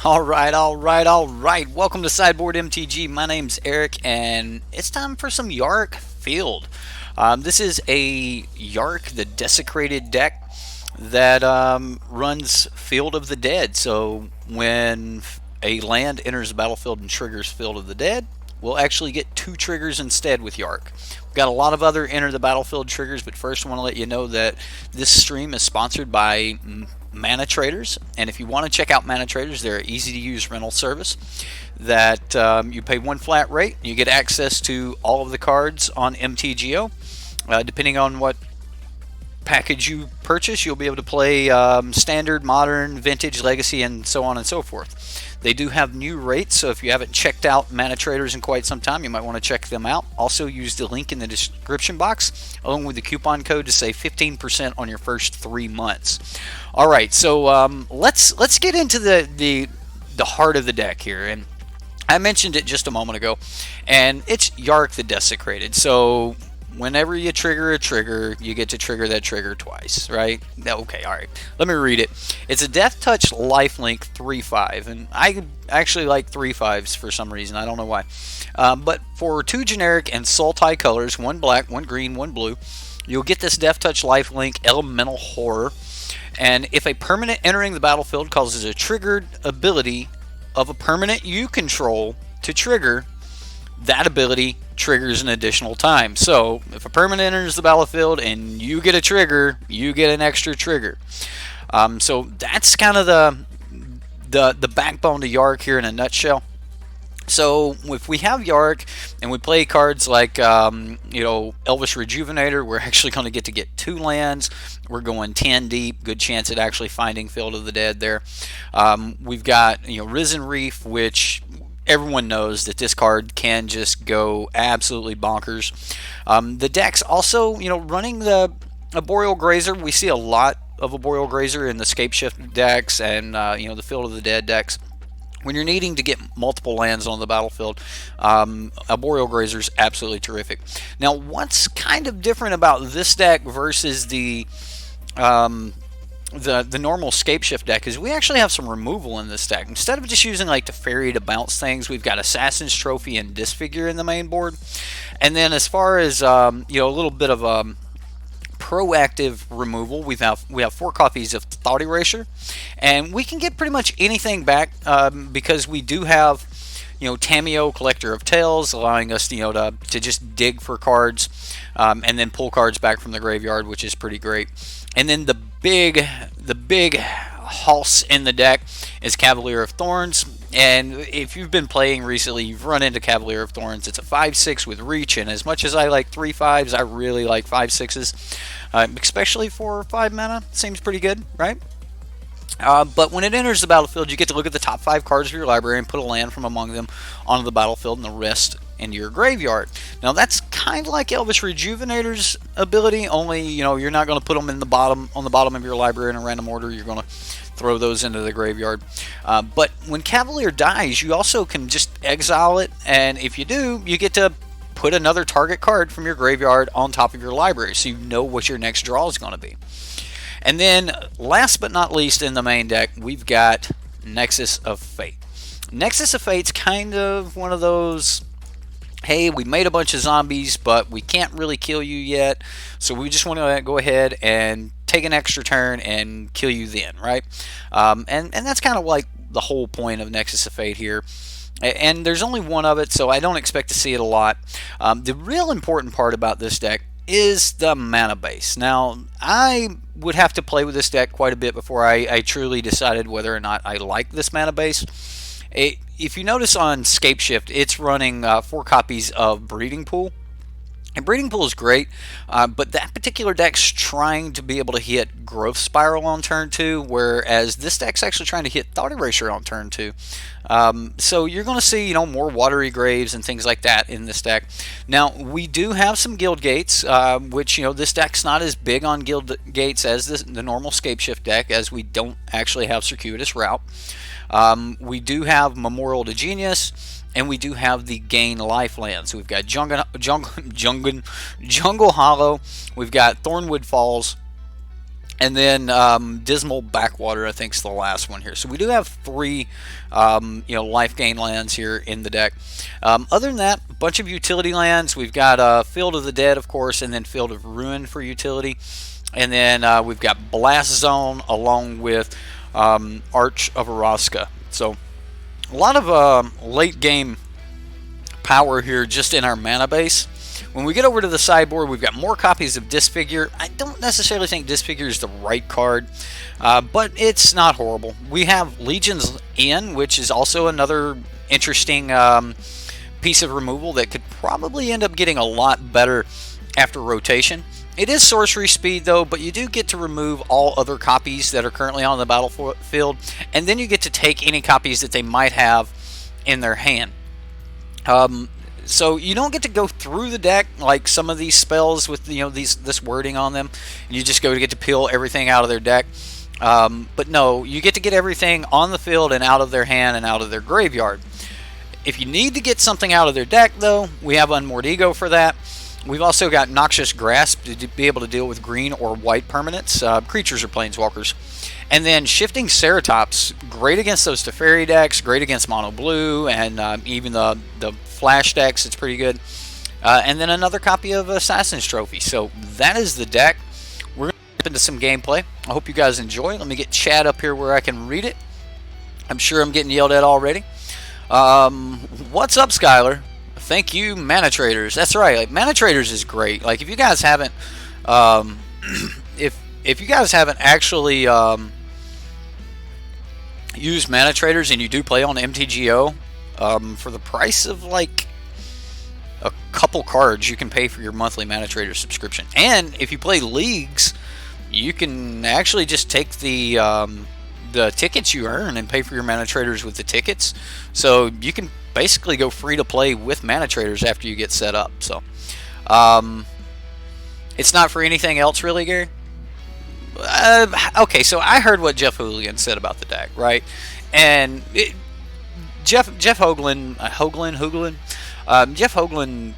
All right. Welcome to Sideboard MTG. My name's Eric, and it's time for some Yarok Field. This is a Yarok, the Desecrated deck that runs Field of the Dead. So when a land enters the battlefield and triggers Field of the Dead, we'll actually get 2 triggers instead with Yarok. We've got a lot of other enter the battlefield triggers, but first I want to let you know that this stream is sponsored by Mana Traders, and if you want to check out Mana Traders, they're an easy to use rental service that you pay one flat rate. You get access to all of the cards on MTGO. Depending on what package you purchase, you'll be able to play standard, modern, vintage, legacy, and so on and so forth. They do have new rates, so if you haven't checked out Mana Traders in quite some time, you might want to check them out. Also, use the link in the description box along with the coupon code to save 15% on your first 3 months. All right, so let's get into the heart of the deck here, and I mentioned it just a moment ago, and it's Yarok the Desecrated. So whenever you trigger a trigger, you get to trigger that trigger twice, right? Okay, all right. Let me read it. It's a Death Touch lifelink 3/5, and I actually like 3/5s for some reason. I don't know why. But for 2 generic and Sultai colors, 1 black, 1 green, 1 blue, you'll get this Death Touch lifelink Elemental Horror. And if a permanent entering the battlefield causes a triggered ability of a permanent you control to trigger, that ability triggers an additional time. So if a permanent enters the battlefield and you get a trigger, you get an extra trigger. So that's kind of the backbone to Yarok here in a nutshell. So if we have Yarok and we play cards like Elvish Rejuvenator, we're actually going to get 2 lands. We're going 10 deep. Good chance at actually finding Field of the Dead there. We've got Risen Reef, which everyone knows that this card can just go absolutely bonkers. The deck's also running a Boreal Grazer. We see a lot of a Boreal Grazer in the Scapeshift decks and the Field of the Dead decks. When you're needing to get multiple lands on the battlefield, a Boreal Grazer is absolutely terrific. Now, what's kind of different about this deck versus the normal Scapeshift deck is we actually have some removal in this deck. Instead of just using like the Fairy to bounce things, we've got Assassin's Trophy and Disfigure in the main board. And then as far as a little bit of proactive removal, we have 4 copies of Thought Erasure, and we can get pretty much anything back because we do have Tameo, Collector of Tales, allowing us to just dig for cards and then pull cards back from the graveyard, which is pretty great. And then the big house in the deck is Cavalier of Thorns, and if you've been playing recently, you've run into Cavalier of Thorns. It's a 5/6 with reach, and as much as I like 3/5s, I really like 5/6s, especially for 5 mana. Seems pretty good, right? But when it enters the battlefield, you get to look at the top 5 cards of your library and put a land from among them onto the battlefield and the rest into your graveyard. Now that's kind of like Elvish Rejuvenator's ability, only you're not going to put them on the bottom of your library in a random order. You're going to throw those into the graveyard. But when Cavalier dies, you also can just exile it, and if you do, you get to put another target card from your graveyard on top of your library, so you know what your next draw is going to be. And then, last but not least in the main deck, we've got Nexus of Fate. Nexus of Fate's kind of one of those, hey, we made a bunch of zombies, but we can't really kill you yet, so we just want to go ahead and take an extra turn and kill you then, right? And that's kind of like the whole point of Nexus of Fate here. And there's only one of it, so I don't expect to see it a lot. The real important part about this deck is the mana base. Now, I would have to play with this deck quite a bit before I truly decided whether or not I like this mana base. If you notice on Scapeshift, it's running 4 copies of Breeding Pool. And Breeding Pool is great, but that particular deck's trying to be able to hit Growth Spiral on turn 2, whereas this deck's actually trying to hit Thought Erasure on turn 2. So you're going to see, more Watery Graves and things like that in this deck. Now, we do have some Guild Gates, which, this deck's not as big on Guild Gates as the normal Scapeshift deck, as we don't actually have Circuitous Route. We do have Memorial to Genius, and we do have the Gain Life lands. So we've got Jungle Hollow, we've got Thornwood Falls, And then Dismal Backwater, I think, is the last one here. So we do have 3, life gain lands here in the deck. Other than that, a bunch of utility lands. We've got Field of the Dead, of course, and then Field of Ruin for utility. And then we've got Blast Zone along with Arch of Araska. So a lot of late game power here just in our mana base. When we get over to the sideboard, we've got more copies of Disfigure. I don't necessarily think Disfigure is the right card, but it's not horrible. We have Legion's In, which is also another interesting piece of removal that could probably end up getting a lot better after rotation. It is sorcery speed though, but you do get to remove all other copies that are currently on the battlefield, and then you get to take any copies that they might have in their hand. So you don't get to go through the deck like some of these spells with this wording on them. You just get to peel everything out of their deck. But no, you get to get everything on the field and out of their hand and out of their graveyard. If you need to get something out of their deck, though, we have Unmoored Ego for that. We've also got Noxious Grasp to be able to deal with green or white permanents. Creatures or planeswalkers. And then Shifting Ceratops, great against those Teferi decks, great against Mono Blue, and even the Flash decks, it's pretty good. And then another copy of Assassin's Trophy. So that is the deck. We're going to get into some gameplay. I hope you guys enjoy. Let me get chat up here where I can read it. I'm sure I'm getting yelled at already. What's up, Skylar? Thank you, Mana Traders. That's right. Like, Mana Traders is great. Like, if you guys haven't, if you guys haven't actually used Mana Traders and you do play on MTGO, for the price of like a couple cards, you can pay for your monthly Mana Trader subscription. And if you play leagues, you can actually just take the tickets you earn and pay for your Mana Traders with the tickets. So you can basically go free to play with Mana Traders after you get set up. So it's not for anything else really, Gary. Okay, so I heard what Jeff Hooligan said about the deck, right? And Jeff Hoagland, Jeff Hoagland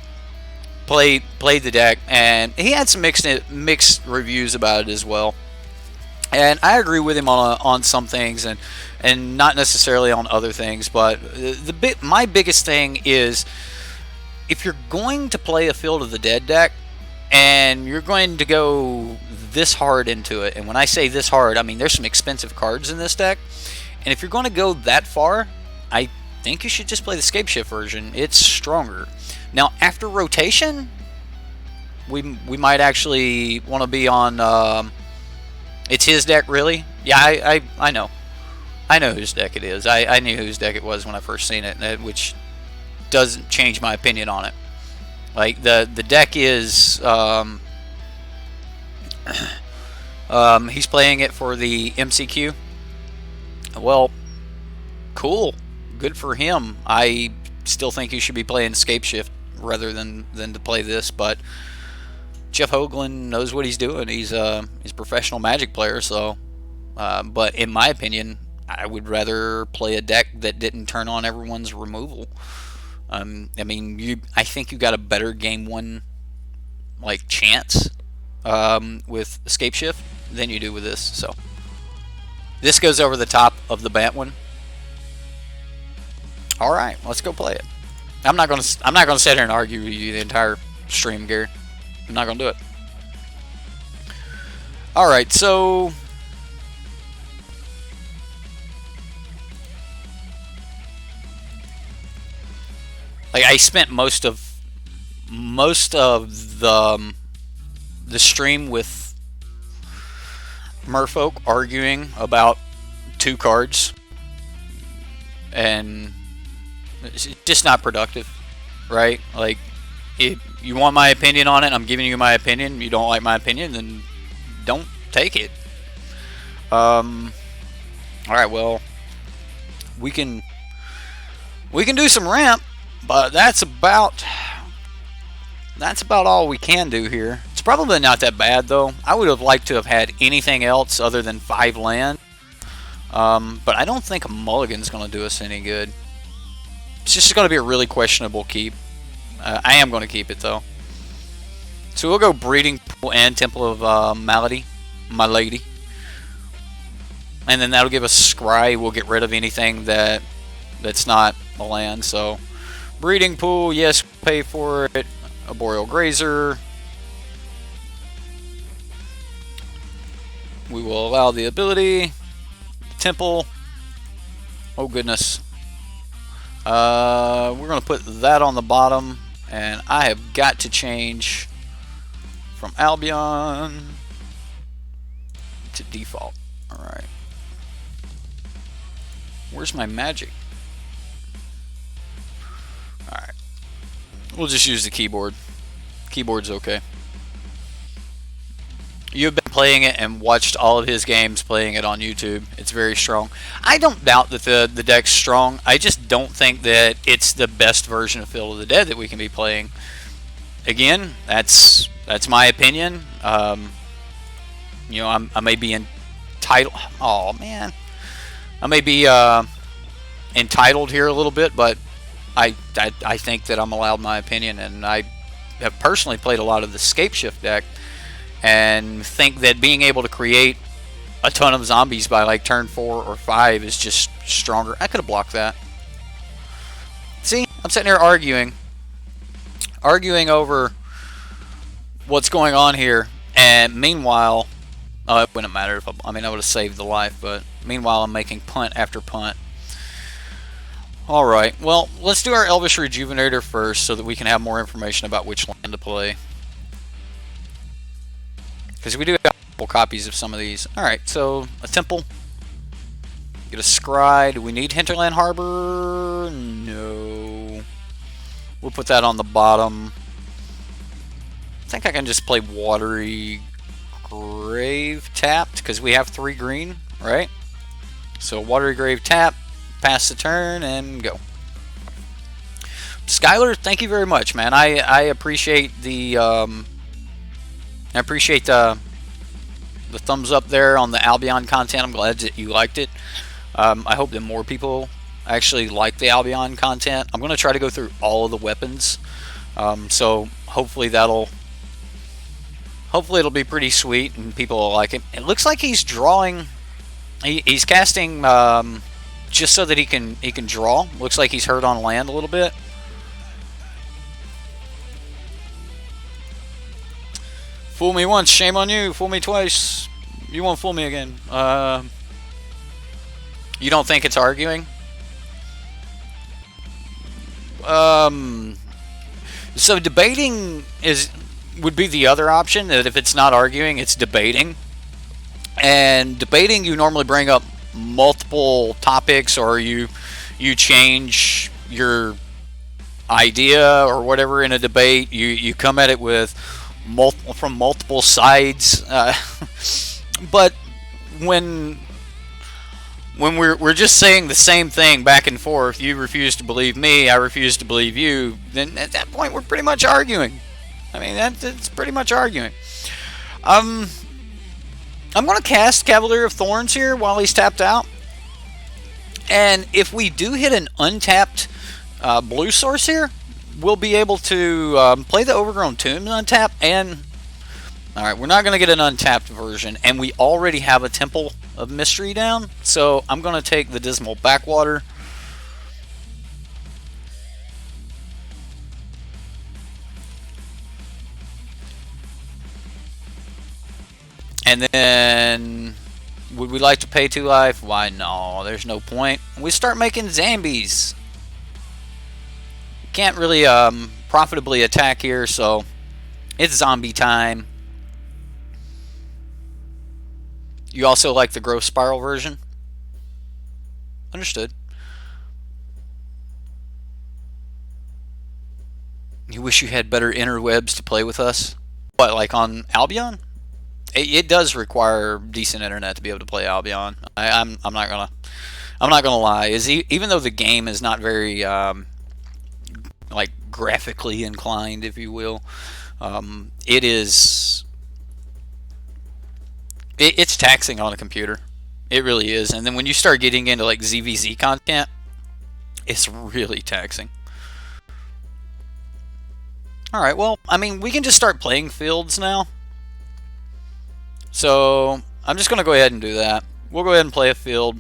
played the deck, and he had some mixed reviews about it as well. And I agree with him on some things, and not necessarily on other things. But my biggest thing is, if you're going to play a Field of the Dead deck, and you're going to go this hard into it, and when I say this hard, I mean there's some expensive cards in this deck, and if you're going to go that far, I think you should just play the Scapeshift version. It's stronger. Now, after rotation, we might actually want to be on. It's his deck, really? Yeah, I know. I know whose deck it is. I knew whose deck it was when I first seen it, which doesn't change my opinion on it. Like, the deck is he's playing it for the MCQ. Well, cool. Good for him. I still think he should be playing Scapeshift rather than to play this, but Jeff Hoagland knows what he's doing. He's a professional Magic player, so but in my opinion, I would rather play a deck that didn't turn on everyone's removal. I mean, I think you got a better game one like chance with Scapeshift than you do with this. So this goes over the top of the Bant one. All right, let's go play it. I'm not gonna sit here and argue with you the entire stream, Gary. I'm not gonna do it. All right, so like I spent most of the stream with Merfolk arguing about 2 cards, and it's just not productive, right? Like, if you want my opinion on it, I'm giving you my opinion. You don't like my opinion, then don't take it. All right, well, we can do some ramp, but that's about all we can do here. It's probably not that bad though. I would have liked to have had anything else other than 5 land, but I don't think a mulligan's going to do us any good. It's just going to be a really questionable keep. I am going to keep it though. So we'll go Breeding Pool and Temple of Malady, my lady. and then that'll give us scry. We'll get rid of anything that's not a land. So breeding pool, yes, pay for it. A boreal grazer. We will allow the ability. Temple. Oh goodness. We're gonna put that on the bottom, and I have got to change from Albion to default. All right. Where's my magic? All right. We'll just use the keyboard. Keyboard's okay. You've been playing it and watched all of his games playing it on YouTube. It's very strong. I don't doubt that the deck's strong. I just don't think that it's the best version of Field of the Dead that we can be playing. Again, that's my opinion. You know, I may be entitled. Oh man, I may be entitled here a little bit, but I think that I'm allowed my opinion, and I have personally played a lot of the Scape Shift deck, and think that being able to create a ton of zombies by like turn 4 or 5 is just stronger. I could have blocked that. See, I'm sitting here arguing over what's going on here, and meanwhile, it wouldn't matter if I mean I would have saved the life, but meanwhile I'm making punt after punt. Alright, well, let's do our Elvish Rejuvenator first so that we can have more information about which land to play. Because we do have a couple copies of some of these. Alright, so a temple. Get a scry. Do we need Hinterland Harbor? No. We'll put that on the bottom. I think I can just play Watery Grave tapped because we have 3 green, right? So Watery Grave tap, pass the turn, and go. Skylar, thank you very much, man. I appreciate the thumbs up there on the Albion content. I'm glad that you liked it. I hope that more people actually like the Albion content. I'm going to try to go through all of the weapons, so hopefully it'll be pretty sweet and people will like it. It looks like he's drawing. He's casting just so that he can draw. Looks like he's hurt on land a little bit. Fool me once, shame on you. Fool me twice, you won't fool me again. You don't think it's arguing? So debating would be the other option. That if it's not arguing, it's debating. And debating, you normally bring up multiple topics, or you change your idea or whatever in a debate. You come at it with from multiple sides. But when we're just saying the same thing back and forth, you refuse to believe me, I refuse to believe you, then at that point we're pretty much arguing. I mean, that's pretty much arguing. I'm going to cast Cavalier of Thorns here while he's tapped out. And if we do hit an untapped blue source here, we'll be able to play the Overgrown Tombs untapped. And, alright, we're not going to get an untapped version. And we already have a Temple of Mystery down. So I'm going to take the Dismal Backwater. And then, would we like to pay 2 life? Why, no, there's no point. We start making zombies. Can't really profitably attack here, so it's zombie time. You also like the Growth Spiral version? Understood. You wish you had better interwebs to play with us? What, like on Albion? It does require decent internet to be able to play Albion. I'm not gonna lie. Even though the game is not very like graphically inclined, if you will, it's taxing on a computer. It really is. And then when you start getting into like ZVZ content, it's really taxing. All right. Well, I mean, we can just start playing fields now. So I'm just going to go ahead and do that. we'll go ahead and play a field.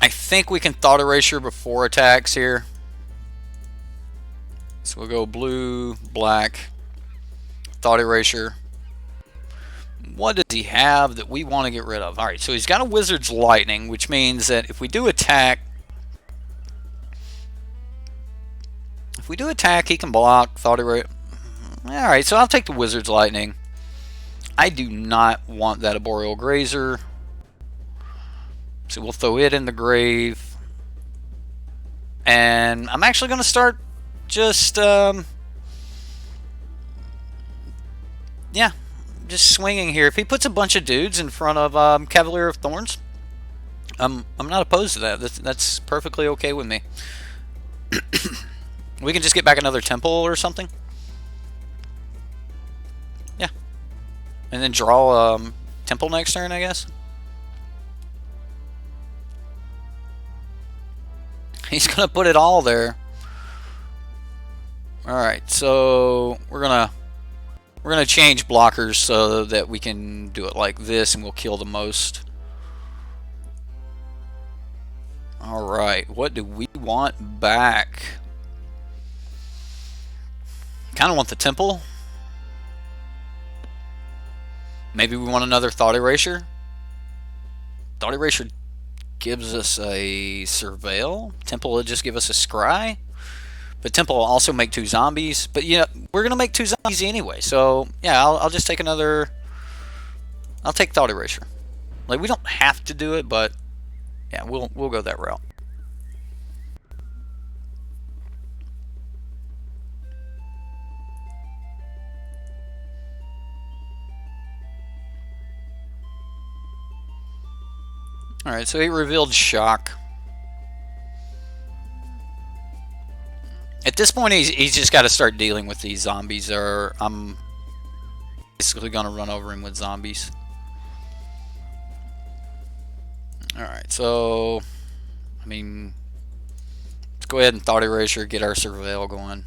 I think we can Thought Erasure before attacks here. So we'll go blue, black, Thought Erasure. What does he have that we want to get rid of? Alright, so he's got a Wizard's Lightning, which means that if we do attack, he can block Thought Erasure. Alright, so I'll take the Wizard's Lightning. I do not want that Arboreal Grazer. So we'll throw it in the grave. And I'm actually going to start just, yeah, just swinging here. If he puts a bunch of dudes in front of Cavalier of Thorns, I'm not opposed to that. That's perfectly okay with me. We can just get back another temple or something. Yeah. And then draw temple next turn, I guess. He's gonna put it all there. Alright, so we're gonna change blockers so that we can do it like this and we'll kill the most. Alright, what do we want back? Kinda want the temple. Maybe we want another Thought Erasure. Thought Erasure gives us a Surveil. Temple will just give us a Scry. But Temple will also make 2 zombies. But yeah, we're going to make 2 zombies anyway. So yeah, I'll just take another... I'll take Thought Erasure. Like, we don't have to do it, but yeah, we'll go that route. Alright, so he revealed Shock. At this point, he's just got to start dealing with these zombies, or I'm basically going to run over him with zombies. Alright, so, I mean, let's go ahead and Thought Erasure, get our Surveil going.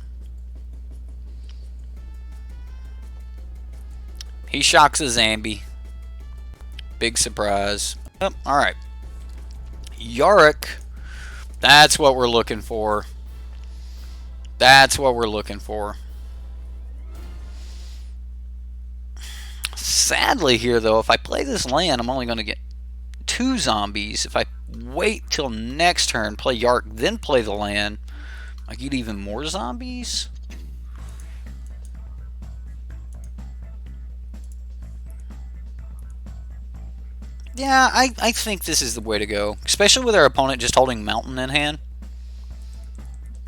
He shocks a Zambi. Big surprise. Yep, alright. Yarok, that's what we're looking for. That's what we're looking for. Sadly here though, if I play this land, I'm only going to get 2 zombies. If I wait till next turn, play Yarok, then play the land, I get even more zombies. Yeah, I think this is the way to go, especially with our opponent just holding Mountain in hand.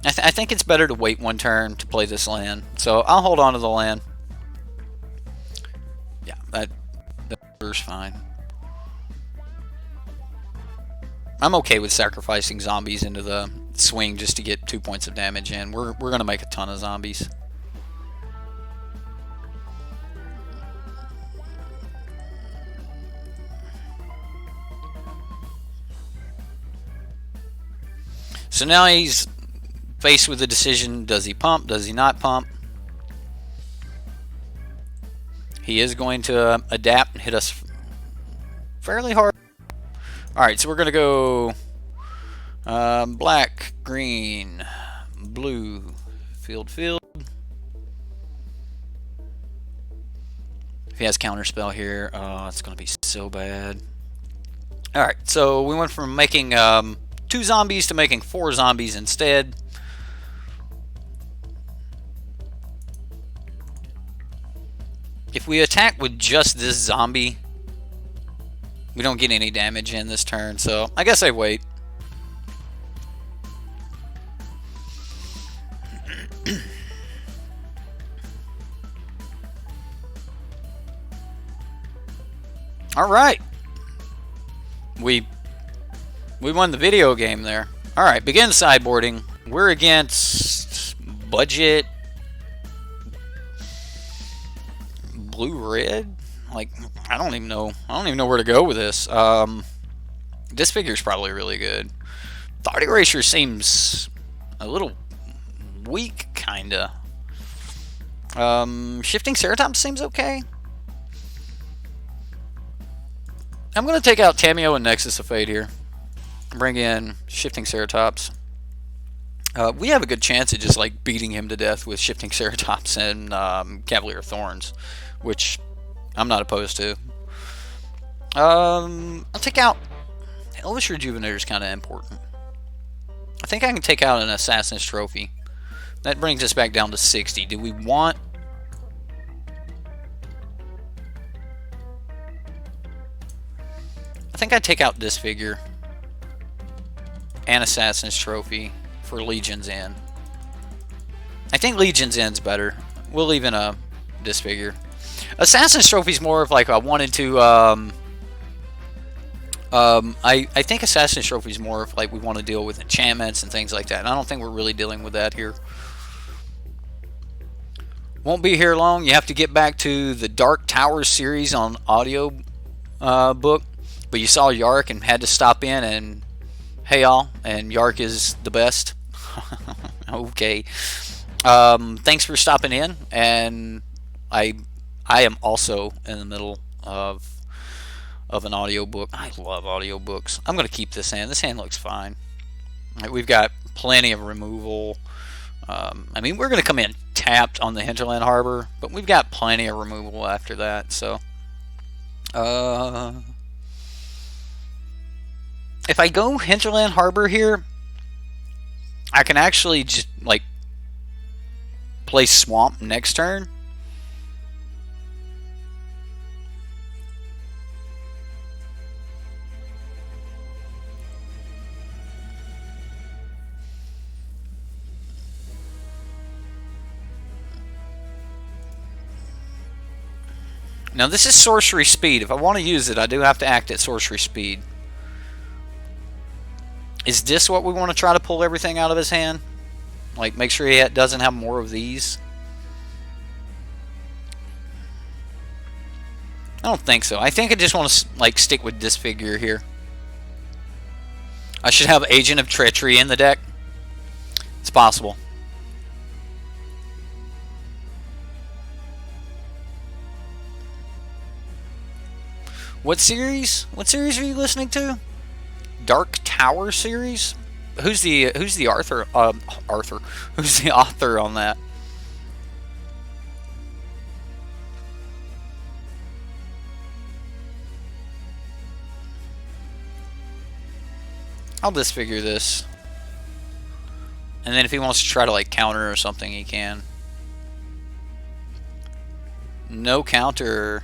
I think it's better to wait 1 turn to play this land, so I'll hold on to the land. Yeah, that's fine. I'm okay with sacrificing zombies into the swing just to get 2 points of damage in. We're gonna make a ton of zombies. So now he's faced with the decision, does he pump, does he not pump? He is going to adapt and hit us fairly hard. Alright, so we're going to go black, green, blue, field. If he has counterspell here, it's going to be so bad. Alright, so we went from making 2 zombies to making 4 zombies instead. If we attack with just this zombie, we don't get any damage in this turn, so I guess I wait. Alright. We won the video game there. Alright, begin sideboarding. We're against budget blue-red. Like, I don't even know where to go with this. This figure's probably really good. Thought Erasure seems a little weak, kinda. Shifting Ceratops seems okay. I'm going to take out Tameo and Nexus of Fate here. Bring in Shifting Ceratops. We have a good chance of just like beating him to death with Shifting Ceratops and Cavalier of Thorns, which I'm not opposed to. I'll take out Elvish Rejuvenator is kind of important. I think I can take out an Assassin's Trophy. That brings us back down to 60. Do we want... I think I'd take out Disfigure and Assassin's Trophy for Legion's End. I think Legion's End's better. We'll leave in a Disfigure. Assassin's Trophy's more of like I wanted to... I think Assassin's Trophy's more of like we want to deal with enchantments and things like that. And I don't think we're really dealing with that here. Won't be here long. You have to get back to the Dark Tower series on audio book. But you saw Yarok and had to stop in and hey y'all, and Yarok is the best. Okay. Thanks for stopping in, and I am also in the middle of an audiobook. I love audiobooks. I'm going to keep this hand. This hand looks fine. Right, we've got plenty of removal. I mean, we're going to come in tapped on the Hinterland Harbor, but we've got plenty of removal after that. So, if I go Hinterland Harbor here, I can actually just like play Swamp next turn. Now this is sorcery speed. If I want to use it, I do have to act at sorcery speed. Is this what we want to try to pull everything out of his hand? Like make sure he doesn't have more of these? I don't think so. I think I just want to like stick with Disfigure here. I should have Agent of Treachery in the deck. It's possible. What series? What series are you listening to? Dark Tower series? Who's the author? Who's the author on that? I'll disfigure this, and then if he wants to try to like counter or something, he can. No counter.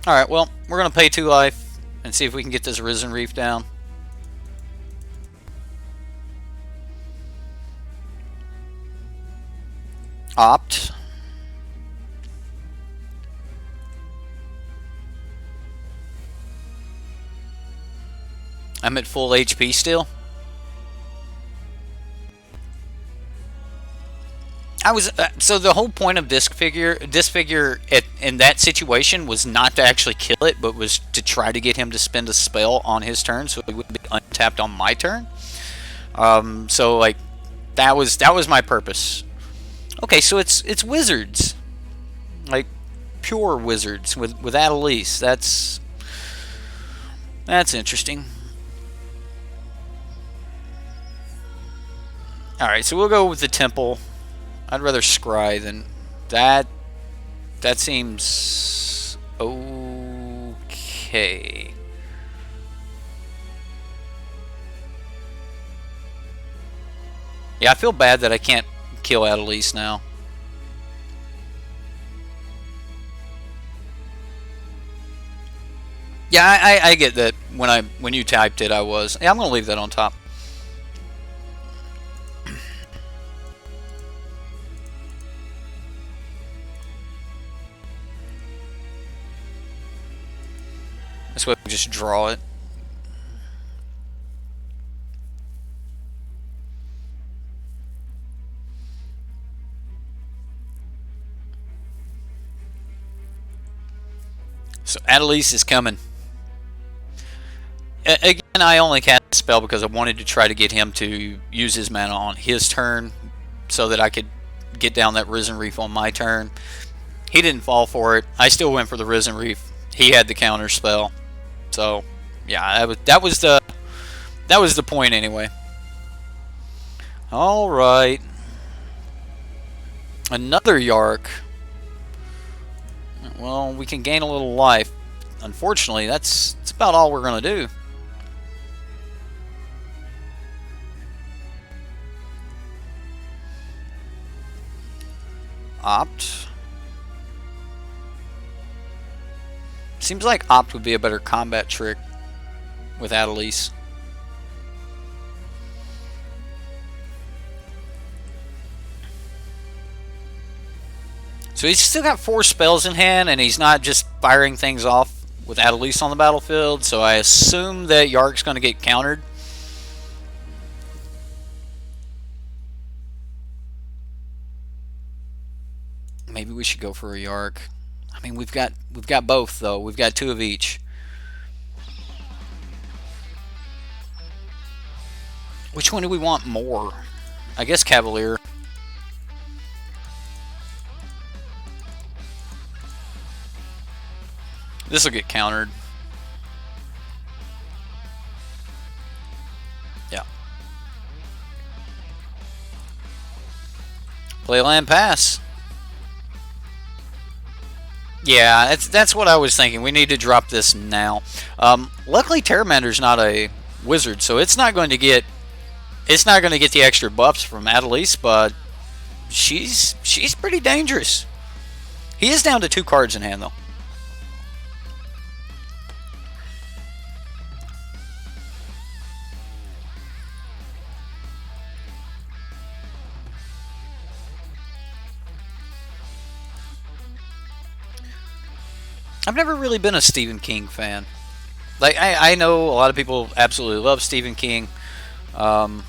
Alright, well, we're going to pay 2 life and see if we can get this Risen Reef down. Opt. I'm at full HP still. So the whole point of disfigure in that situation was not to actually kill it, but was to try to get him to spend a spell on his turn, so he would be untapped on my turn. So like that was my purpose. Okay, so it's wizards, like pure wizards with Adelice. That's interesting. All right, so we'll go with the temple. I'd rather scry than that. That seems okay. Yeah, I feel bad that I can't kill Adelice now. Yeah, I get that when you typed it, I was. Yeah, I'm gonna leave that on top. This way we just draw it. So Adelice is coming. Again, I only cast the spell because I wanted to try to get him to use his mana on his turn so that I could get down that Risen Reef on my turn. He didn't fall for it. I still went for the Risen Reef. He had the counter spell. So, yeah, that was the point anyway. All right, another Yarok. Well, we can gain a little life. Unfortunately, that's about all we're gonna do. Opt. Seems like Opt would be a better combat trick with Adelise. So he's still got 4 spells in hand, and he's not just firing things off with Adelise on the battlefield, so I assume that Yarok's going to get countered. Maybe we should go for a Yarok. I mean, we've got both though. We've got 2 of each. Which one do we want more? I guess Cavalier. This will get countered. Yeah. Play land pass. Yeah, that's what I was thinking. We need to drop this now. Luckily, Terramander's not a wizard, so it's not going to get the extra buffs from Adelise, but she's pretty dangerous. He is down to 2 cards in hand though. I've never really been a Stephen King fan. Like I know a lot of people absolutely love Stephen King. Yeah,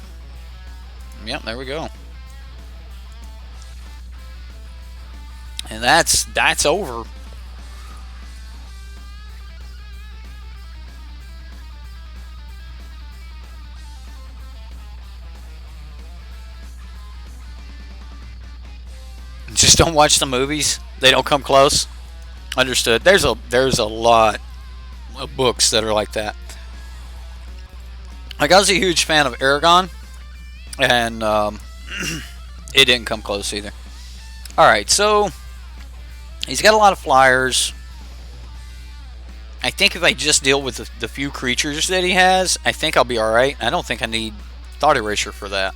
there we go. And that's over. Just don't watch the movies. They don't come close. Understood. There's a lot of books that are like that. Like, I was a huge fan of Aragon, and it didn't come close either. Alright, so he's got a lot of flyers. I think if I just deal with the few creatures that he has, I think I'll be alright. I don't think I need Thought Erasure for that.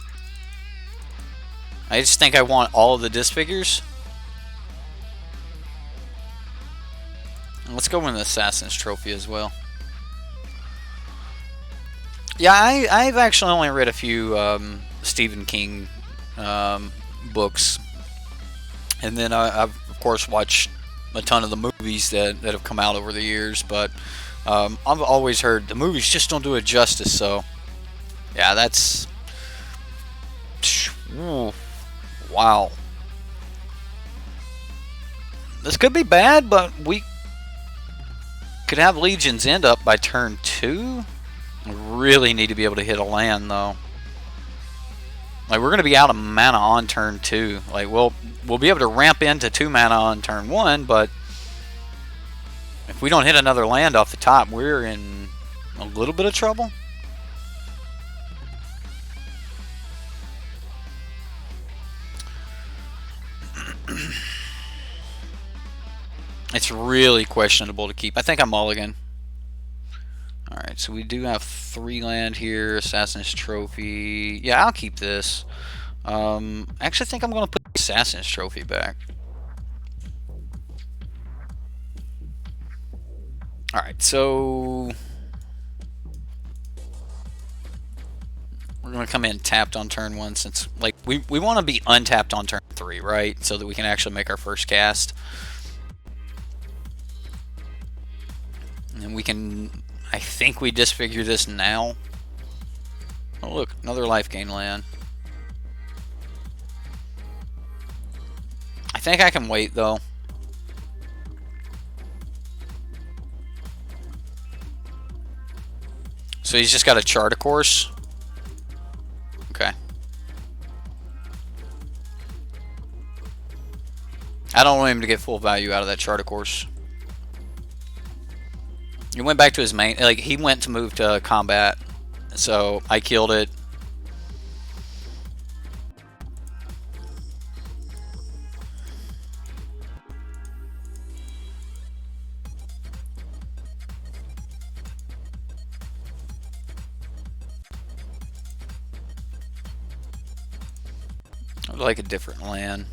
I just think I want all of the disfigures. Let's go with the Assassin's Trophy as well. Yeah, I've actually only read a few Stephen King books. And then I've, of course, watched a ton of the movies that have come out over the years. But I've always heard the movies just don't do it justice. So, yeah, that's... Ooh, wow. This could be bad, but we could have Legion's End up by turn 2. We really need to be able to hit a land, though. Like, we're going to be out of mana on turn 2. Like, we'll be able to ramp into 2 mana on turn 1, but if we don't hit another land off the top, we're in a little bit of trouble. It's really questionable to keep. I think I'm mulligan. Alright, so we do have 3 land here. Assassin's Trophy. Yeah, I'll keep this. Actually, I think I'm going to put the Assassin's Trophy back. Alright, so we're going to come in tapped on turn 1 since, like, we want to be untapped on turn 3, right? So that we can actually make our first cast. And we can, I think we disfigure this now. Oh look, another life gain land. I think I can wait though. So he's just got to chart a course. Okay. I don't want him to get full value out of that chart a course. He went back to his main. Like, he went to move to combat. So I killed it. I would like a different land.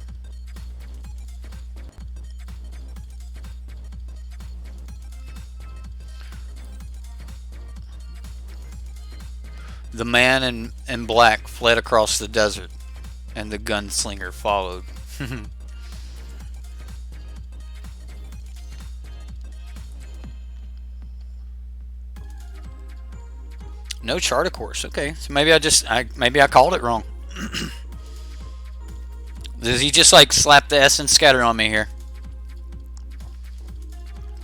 The man in black fled across the desert, and the gunslinger followed. No charter course. Okay, so maybe maybe I called it wrong. Does he just like slap the essence scatter on me here?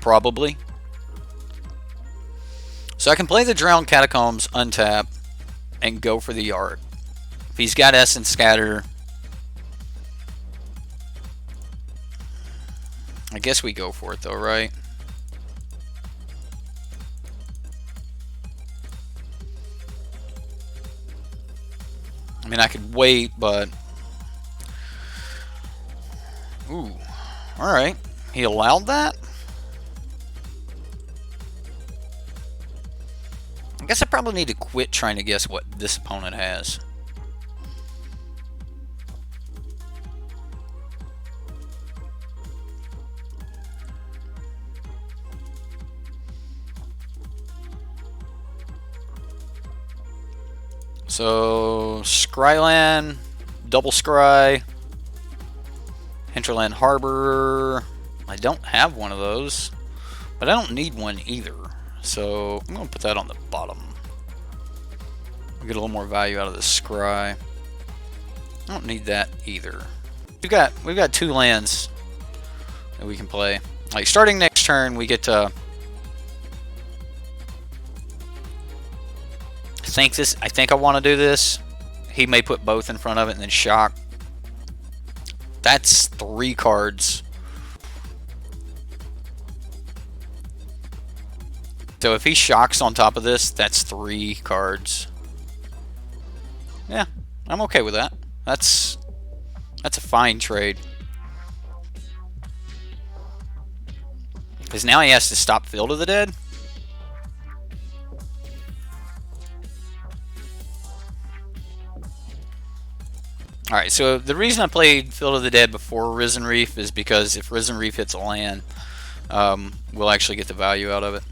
Probably. So I can play the Drowned Catacombs, untap, and go for the Yarok. If he's got essence scatter, I guess we go for it though, right? I mean, I could wait, but... Ooh. Alright. He allowed that? I guess I probably need to quit trying to guess what this opponent has. So, Scryland, double Scry, Hinterland Harbor. I don't have one of those, but I don't need one either. So, I'm going to put that on the bottom. We'll get a little more value out of the Scry. I don't need that either. We've got 2 lands that we can play. Like, starting next turn, we get to... I think I want to do this. He may put both in front of it and then shock. That's 3 cards. So if he shocks on top of this, that's 3 cards. Yeah, I'm okay with that. That's a fine trade. Because now he has to stop Field of the Dead. Alright, so the reason I played Field of the Dead before Risen Reef is because if Risen Reef hits a land, we'll actually get the value out of it.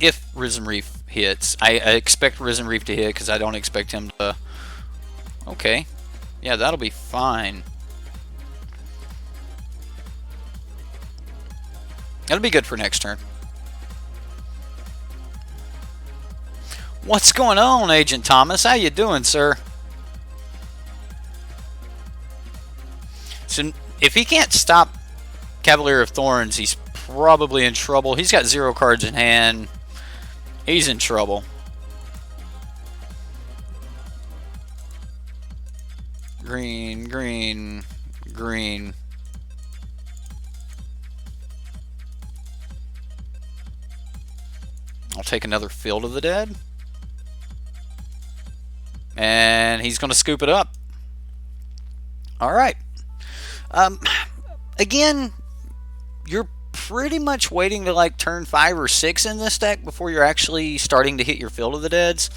If Risen Reef hits. I expect Risen Reef to hit because I don't expect him to... Okay. Yeah, that'll be fine. That'll be good for next turn. What's going on, Agent Thomas? How you doing, sir? So, if he can't stop Cavalier of Thorns, he's probably in trouble. He's got 0 cards in hand. He's in trouble. Green, green, green. I'll take another Field of the Dead. And he's going to scoop it up. Alright. Again, you're pretty much waiting to like turn 5 or 6 in this deck before you're actually starting to hit your Field of the Deads.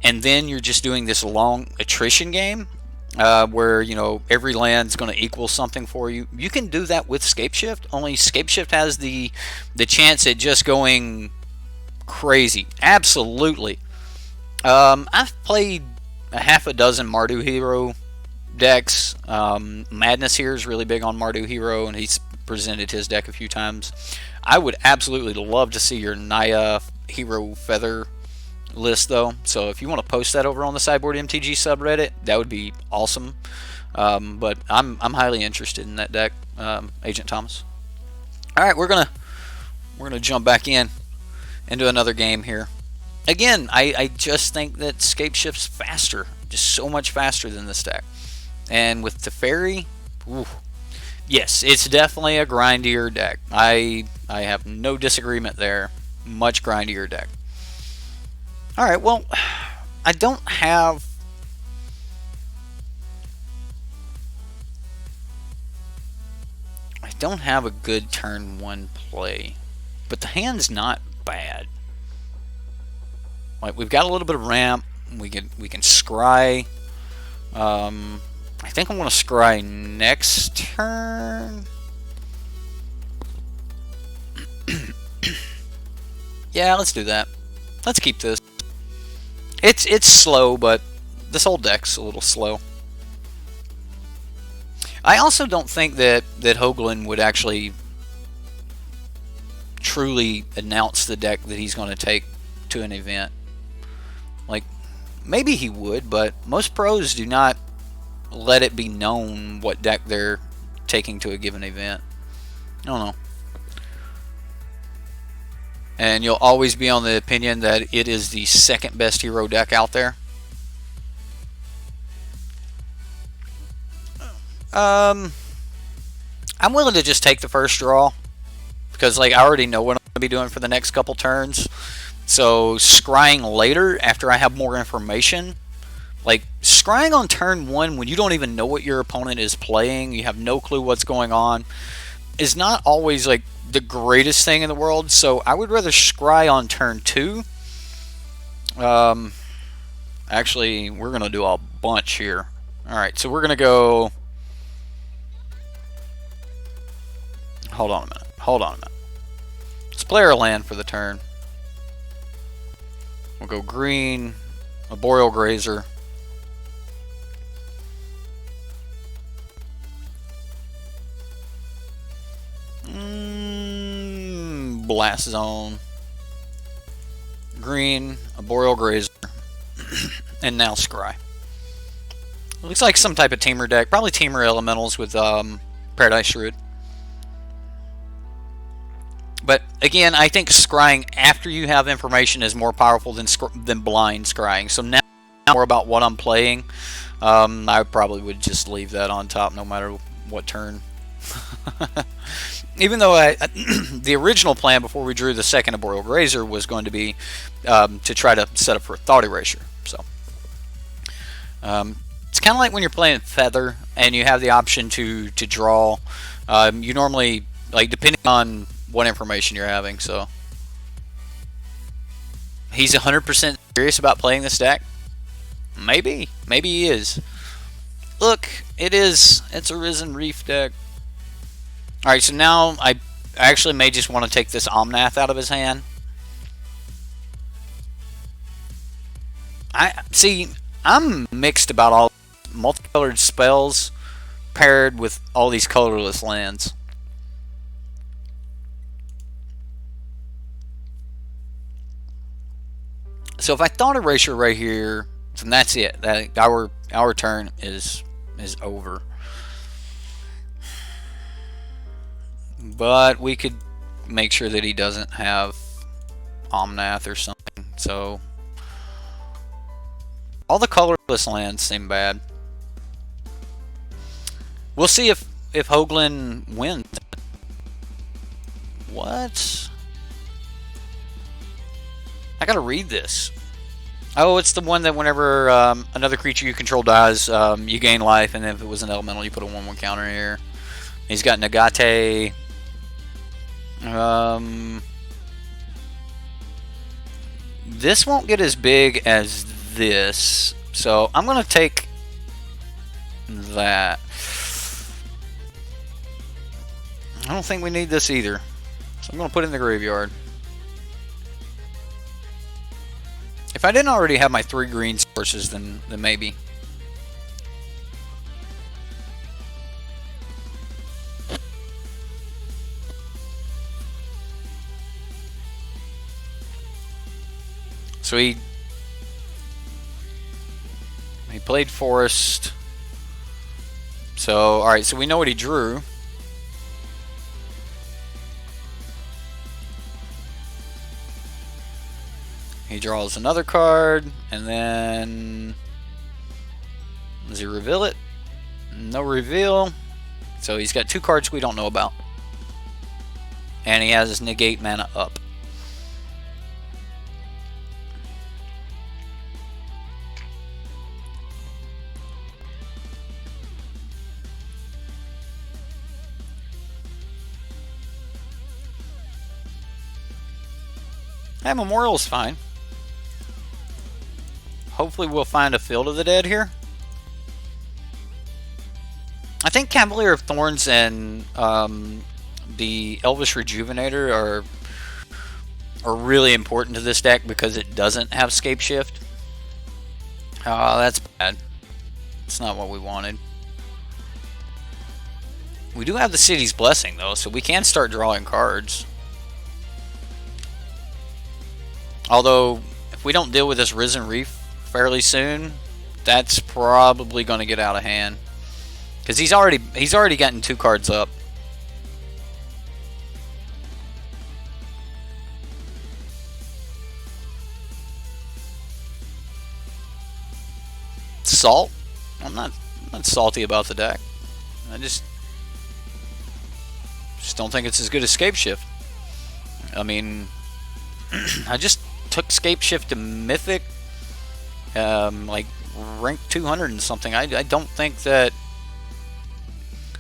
And then you're just doing this long attrition game where, you know, every land's going to equal something for you. You can do that with Scapeshift, only Scapeshift has the chance at just going crazy. Absolutely. I've played a half a dozen Mardu Hero decks. Madness here is really big on Mardu Hero, and he's presented his deck a few times. I would absolutely love to see your Naya Hero Feather list, though. So if you want to post that over on the Sideboard MTG subreddit, that would be awesome. But I'm highly interested in that deck, Agent Thomas. All right, we're gonna jump back into another game here. Again, I just think that Scapeshift's faster, just so much faster than this deck. And with Teferi, ooh, Yes, it's definitely a grindier deck. I have no disagreement there. Much grindier deck. All right, well, I don't have a good turn one play, but the hand's not bad. Like, we've got a little bit of ramp. We can scry. I think I want to scry next turn. Yeah, let's do that. Let's keep this. It's slow, but this whole deck's a little slow. I also don't think that Hoagland would actually truly announce the deck that he's going to take to an event. Like, maybe he would, but most pros do not let it be known what deck they're taking to a given event. I don't know. And you'll always be on the opinion that it is the second best hero deck out there. I'm willing to just take the first draw because, like, I already know what I'm going to be doing for the next couple turns. So scrying later after I have more information, like scrying on turn one when you don't even know what your opponent is playing, you have no clue what's going on, is not always like the greatest thing in the world. So I would rather scry on turn two. Actually, we're going to do a bunch here. Alright, so we're going to go... Hold on a minute. Let's play our land for the turn. We'll go green, a Boreal Grazer. Blast Zone. Green, a Boreal Grazer, and now Scry. Looks like some type of Tamer deck. Probably Tamer Elementals with Paradise Shroud. But again, I think scrying after you have information is more powerful than blind scrying. So now more about what I'm playing. I probably would just leave that on top no matter what turn. Even though the original plan before we drew the second Boreal Grazer was going to be to try to set up for a Thought Erasure. So it's kind of like when you're playing Feather and you have the option to draw. You normally, like, depending on what information you're having. So he's 100% serious about playing this deck. Maybe he is. Look, it's a Risen Reef deck. Alright, so now I actually may just want to take this Omnath out of his hand. I'm mixed about all multicolored spells paired with all these colorless lands. So if I Thought Erasure right here, then that's it. Our turn is over. But we could make sure that he doesn't have Omnath or something. So all the colorless lands seem bad. We'll see if Hoagland wins. What? I gotta read this. Oh, it's the one that whenever another creature you control dies, you gain life, and if it was an elemental, you put a 1/1 counter here. He's got Nagate. This won't get as big as this, so I'm gonna take that. I don't think we need this either, so I'm gonna put it in the graveyard. If I didn't already have my 3 green sources, then maybe. So he played Forest. So, alright, so we know what he drew. He draws another card, and then does he reveal it? No reveal. So he's got 2 cards we don't know about. And he has his negate mana up. Hey, Memorial's fine. Hopefully we'll find a Field of the Dead here. I think Cavalier of Thorns and the Elvish Rejuvenator are really important to this deck because it doesn't have Scape Shift. Oh, that's bad. It's not what we wanted. We do have the City's Blessing, though, so we can start drawing cards. Although, if we don't deal with this Risen Reef fairly soon, that's probably going to get out of hand. Because he's already gotten 2 cards up. Salt? I'm not salty about the deck. I just don't think it's as good as Scape Shift. I mean, I just took Scape Shift to Mythic, like rank 200 and something. I don't think that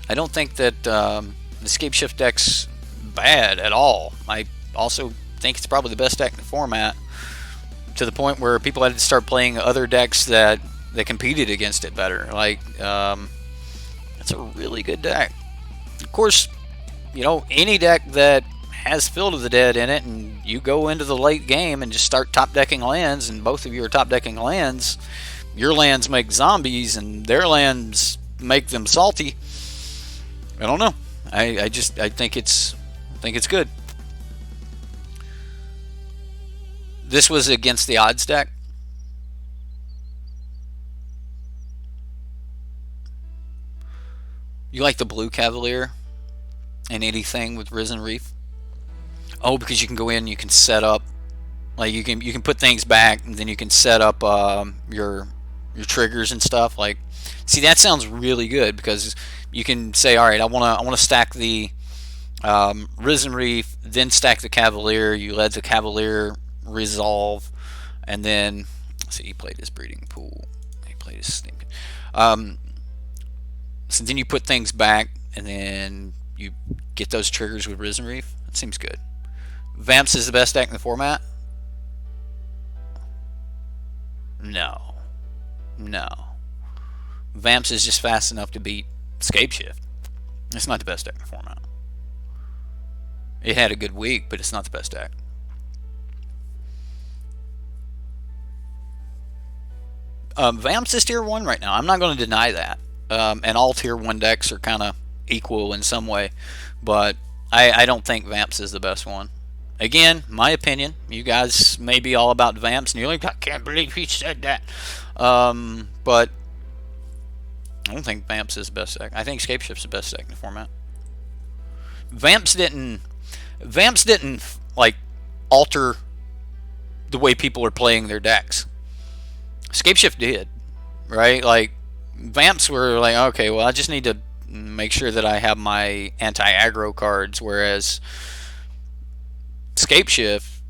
the Scape Shift deck's bad at all. I also think it's probably the best deck in the format, to the point where people had to start playing other decks that competed against it better. Like, it's a really good deck. Of course, you know, any deck that has Field of the Dead in it, and you go into the late game and just start top decking lands, and both of you are top decking lands, your lands make zombies and their lands make them salty. I don't know. I think it's good. This was against the odds deck. You like the blue Cavalier and anything with Risen Reef? Oh, because you can go in and you can set up, like you can put things back, and then you can set up your triggers and stuff. Like, see, that sounds really good, because you can say, all right, I want to stack the Risen Reef, then stack the Cavalier. You let the Cavalier resolve, and then let's see, he played his Breeding Pool. He played his Sneak. So then you put things back, and then you get those triggers with Risen Reef. That seems good. Vamps is the best deck in the format? No. Vamps is just fast enough to beat Scape Shift. It's not the best deck in the format. It had a good week, but it's not the best deck. Vamps is tier 1 right now. I'm not going to deny that. And all tier 1 decks are kind of equal in some way, but I don't think Vamps is the best one. Again, my opinion. You guys may be all about Vamps, and you're like, I can't believe he said that. But I don't think Vamps is the best deck. I think Scape Shift's the best deck in the format. Vamps didn't like alter the way people are playing their decks. Scape Shift did, right? Like, Vamps were like, okay, well, I just need to make sure that I have my anti-aggro cards, whereas Scape Shift,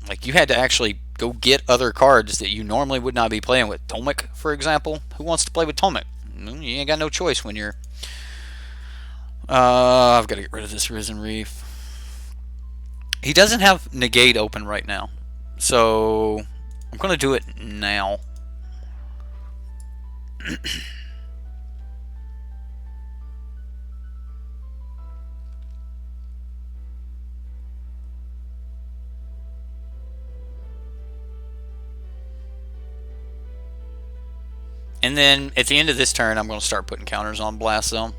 like, you had to actually go get other cards that you normally would not be playing with. Tomek, for example. Who wants to play with Tomek? You ain't got no choice when you're... I've got to get rid of this Risen Reef. He doesn't have Negate open right now, so I'm going to do it now. And then at the end of this turn, I'm going to start putting counters on Blast Zone.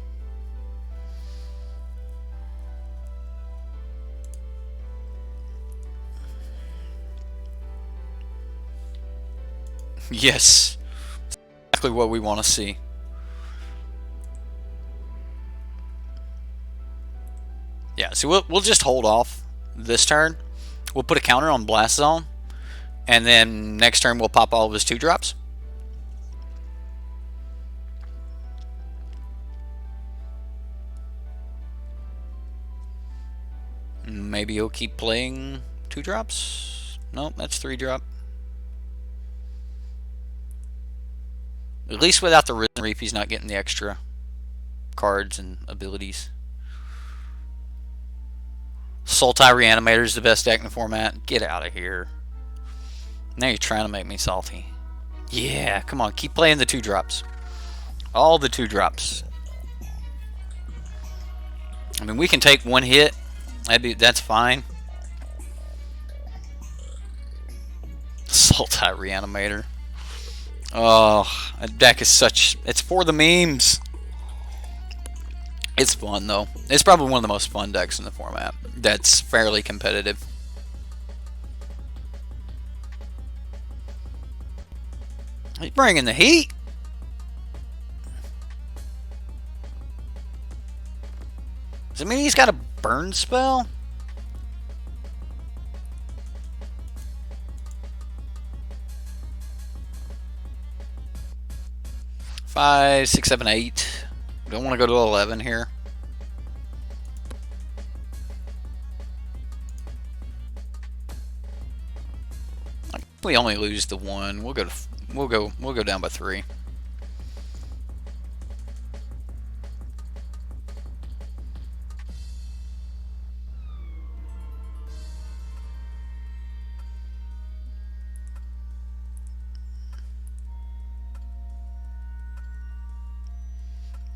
Yes, exactly what we want to see. Yeah, so we'll just hold off this turn. We'll put a counter on Blast Zone, and then next turn we'll pop all of his 2-drops. Maybe he'll keep playing 2-drops. Nope, that's 3-drop. At least without the Risen Reef, he's not getting the extra cards and abilities. Sultai Reanimator is the best deck in the format. Get out of here. Now you're trying to make me salty. Yeah, come on, keep playing the 2-drops. All the 2-drops. I mean, we can take one hit. That's fine. Sultai Reanimator. Oh, that deck is such... It's for the memes. It's fun, though. It's probably one of the most fun decks in the format. That's fairly competitive. He's bringing the heat. Does it mean he's got a burn spell? Five, 6, 7, 8. Don't want to go to 11 here. We only lose the 1. We'll go down by 3.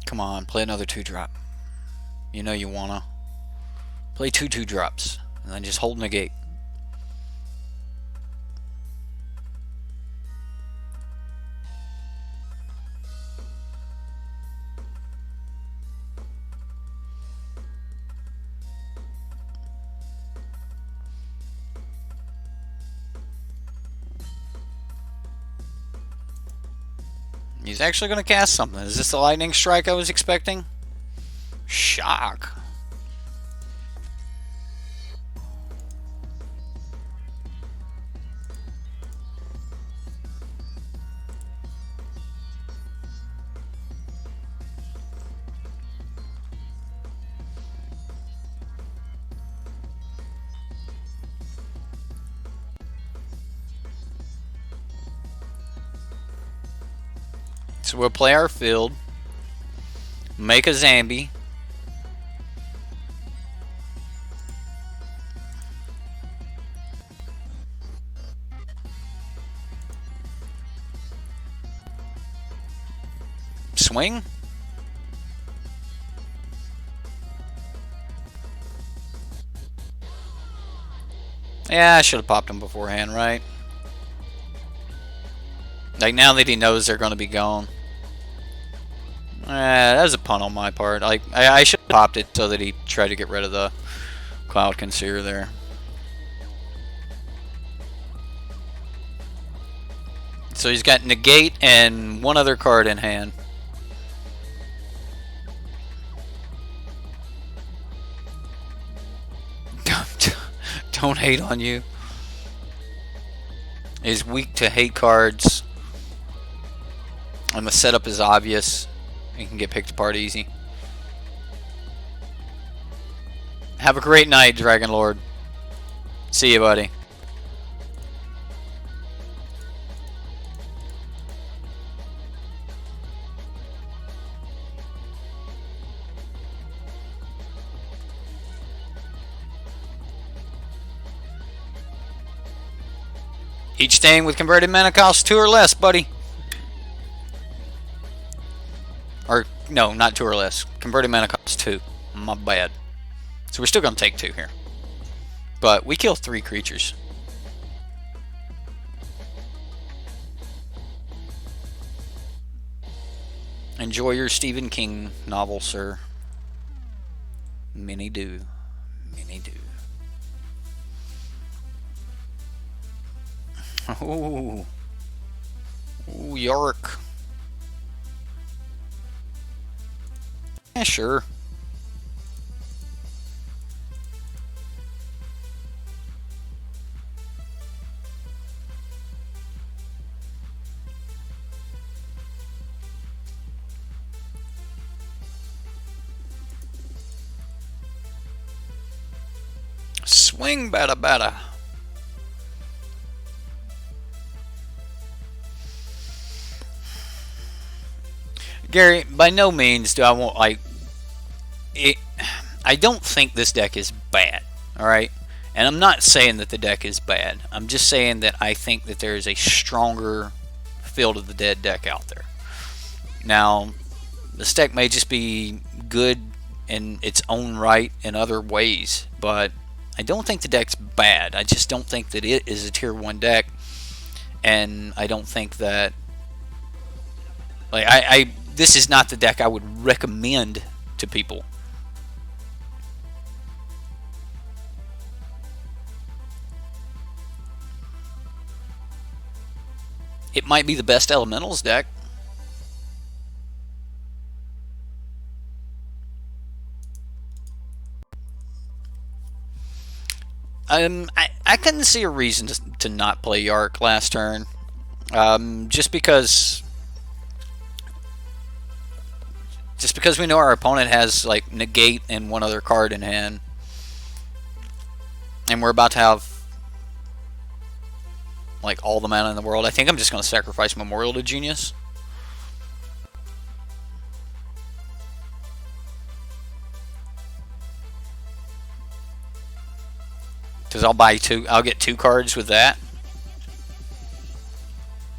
Come on, play another 2-drop. You know you wanna. Play 2 2-drops, and then just hold negate. He's actually going to cast something. Is this the lightning strike I was expecting? Shock. So we'll play our field, make a Zambi, swing. Yeah, I should have popped him beforehand, right? Like, now that he knows they're going to be gone. That was a punt on my part. Like, I should have popped it so that he tried to get rid of the Cloud Concealer there. So he's got negate and one other card in hand. Don't hate on you. He's weak to hate cards. And the setup is obvious. You can get picked apart easy. Have a great night, Dragon Lord. See you, buddy. Each thing with converted mana costs 2 or less, buddy. Or, no, not 2 or less. Converted mana costs 2. My bad. So we're still going to take 2 here. But we kill 3 creatures. Enjoy your Stephen King novel, sir. Many do. Many do. Ooh. Ooh, Yarok. Yeah, sure. Swing, bada bada. Gary, by no means do I want, like, it. I don't think this deck is bad, alright? And I'm not saying that the deck is bad. I'm just saying that I think that there is a stronger Field of the Dead deck out there. Now, this deck may just be good in its own right in other ways, but I don't think the deck's bad. I just don't think that it is a tier 1 deck, and I don't think that, like, this is not the deck I would recommend to people. It might be the best Elementals deck. I couldn't see a reason to not play Yarok last turn. Just because we know our opponent has, like, negate and one other card in hand, and we're about to have, like, all the mana in the world. I think I'm just going to sacrifice Memorial to Genius. Because I'll get 2 cards with that.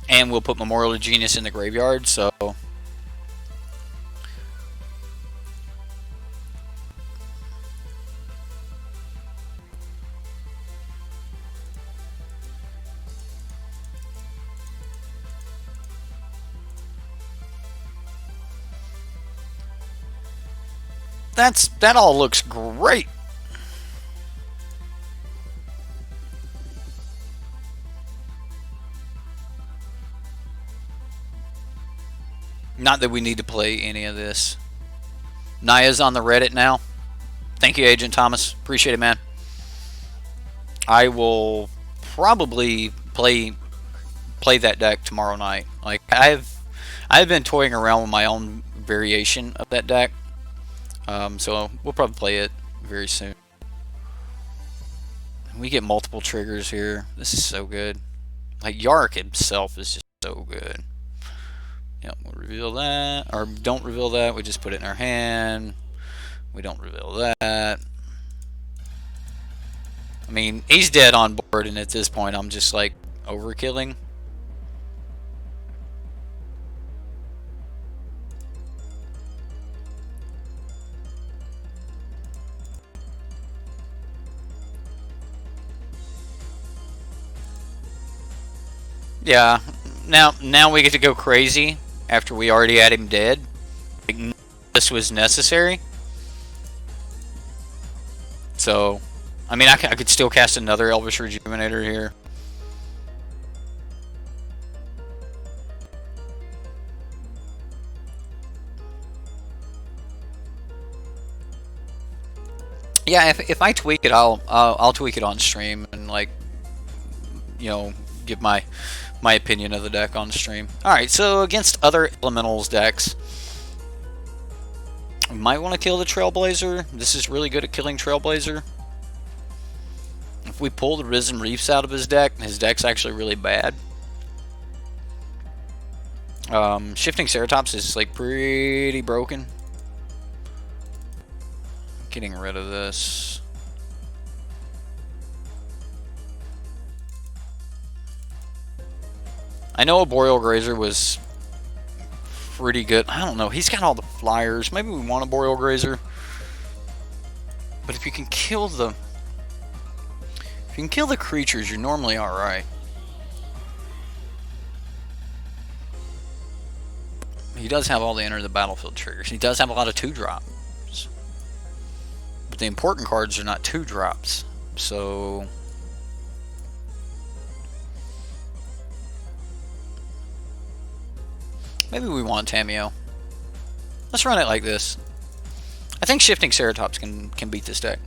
And we'll put Memorial to Genius in the graveyard, so that all looks great. Not that we need to play any of this. Naya's on the Reddit now. Thank you, Agent Thomas. Appreciate it, man. I will probably play that deck tomorrow night. Like, I've been toying around with my own variation of that deck. So we'll probably play it very soon. We get multiple triggers here. This is so good. Like, Yarok himself is just so good. Yep, we'll reveal that. Or don't reveal that. We just put it in our hand. We don't reveal that. I mean, he's dead on board, and at this point, I'm just, like, overkilling. Yeah, now we get to go crazy after we already had him dead. Like, this was necessary. So, I mean, I could still cast another Elvish Rejuvenator here. Yeah, if I tweak it, I'll tweak it on stream and, like, you know, give my opinion of the deck on stream. Alright, so against other Elementals decks, we might want to kill the Trailblazer. This is really good at killing Trailblazer. If we pull the Risen Reefs out of his deck's actually really bad. Shifting Ceratops is, like, pretty broken. Getting rid of this. I know a Boreal Grazer was pretty good. I don't know. He's got all the flyers. Maybe we want a Boreal Grazer. But if you can kill the creatures, you're normally alright. He does have all the enter the battlefield triggers. He does have a lot of 2-drops. But the important cards are not 2-drops. So maybe we want Tamiyo. Let's run it like this. I think Shifting Ceratops can beat this deck.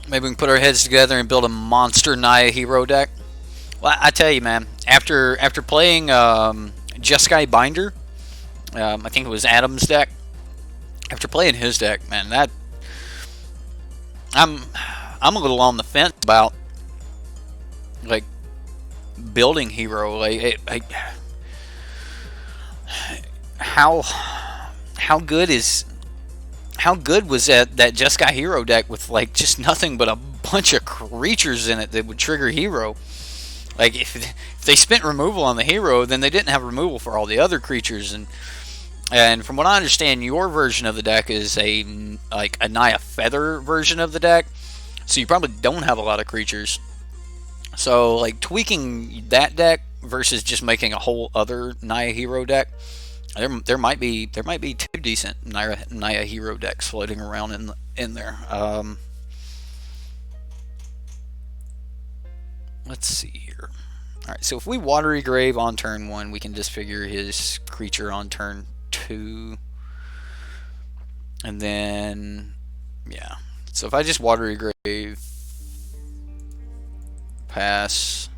Maybe we can put our heads together and build a monster Naya hero deck. Well, I tell you, man, after playing Jeskai Binder, I think it was Adam's deck, After playing his deck, man, that I'm I'm a little on the fence about like building hero. How how good is how good was that just got hero deck with like just nothing but a bunch of creatures in it that would trigger hero? Like if they spent removal on the hero, then they didn't have removal for all the other creatures. And from what I understand, your version of the deck is a Naya Feather version of the deck, so you probably don't have a lot of creatures. So like tweaking that deck versus just making a whole other Naya hero deck, there might be two decent Naya hero decks floating around in there. Let's see here. All right, so if we Watery Grave on turn 1, we can disfigure his creature on turn 2, and then yeah. So if I just Watery Grave, pass.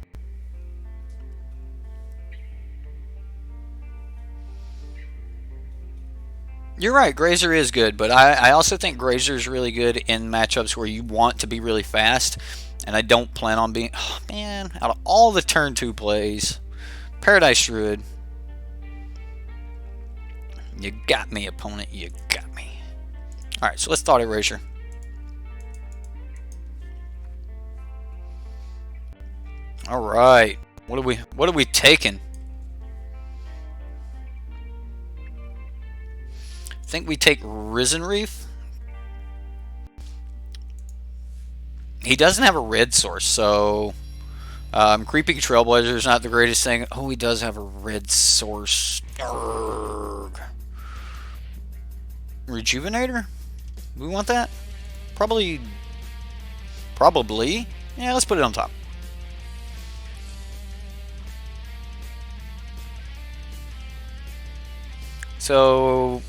You're right, Grazer is good, but I also think Grazer is really good in matchups where you want to be really fast, and I don't plan on being... Oh, man, out of all the turn 2 plays, Paradise Druid, you got me, opponent, you got me. Alright, so let's Thought Erasure. Alright, what are we taking? I think we take Risen Reef. He doesn't have a red source, so Creeping Trailblazer is not the greatest thing. Oh, he does have a red source. Arrgh. Rejuvenator? We want that? Probably. Yeah, let's put it on top. So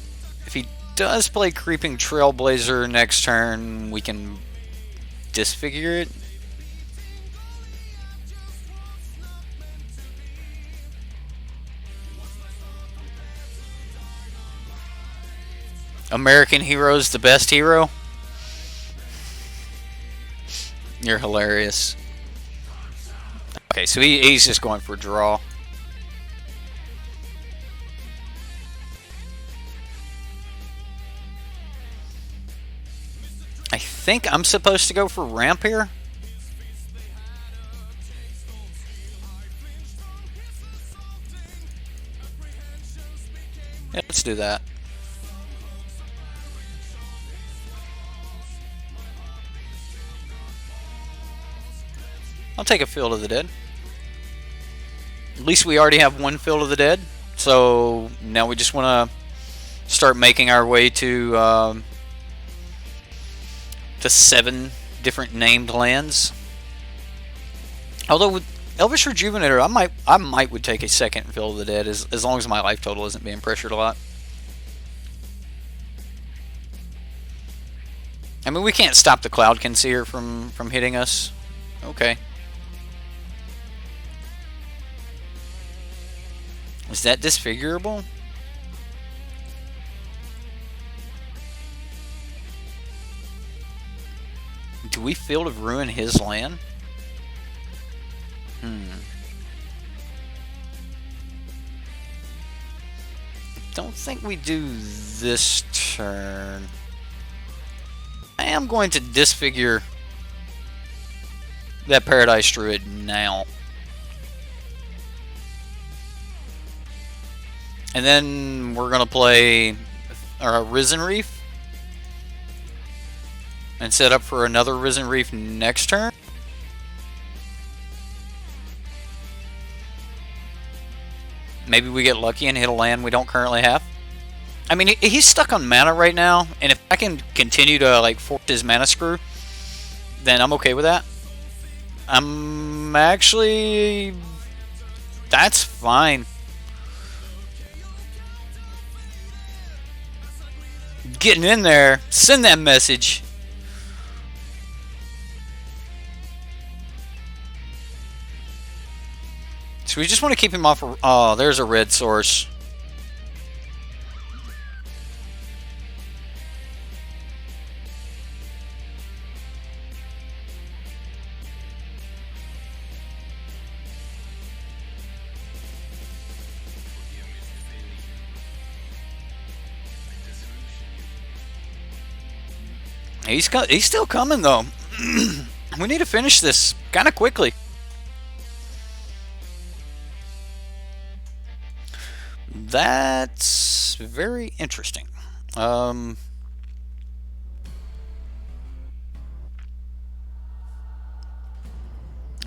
if he does play Creeping Trailblazer next turn, we can disfigure it. American Hero's the best hero? You're hilarious. Okay, so he's just going for draw. I think I'm supposed to go for ramp here. Yeah, let's do that. I'll take a Field of the Dead. At least we already have one Field of the Dead. So now we just want to start making our way to 7 different named lands. Although with Elvish Rejuvenator, I might would take a second Field of the Dead as long as my life total isn't being pressured a lot. I mean, we can't stop the Cloud Conceer from hitting us. Okay. Is that disfigurable? Do we Field of Ruin his land? Don't think we do this turn. I am going to disfigure that Paradise Druid now. And then we're going to play our Risen Reef and set up for another Risen Reef next turn. Maybe we get lucky and hit a land we don't currently have. I mean, he's stuck on mana right now, and if I can continue to like force his mana screw, then I'm okay with that. I'm actually... That's fine. Getting in there. Send that message. So we just want to keep him off... Oh, there's a red source. He's still coming though. We need to finish this kind of quickly. That's very interesting. There's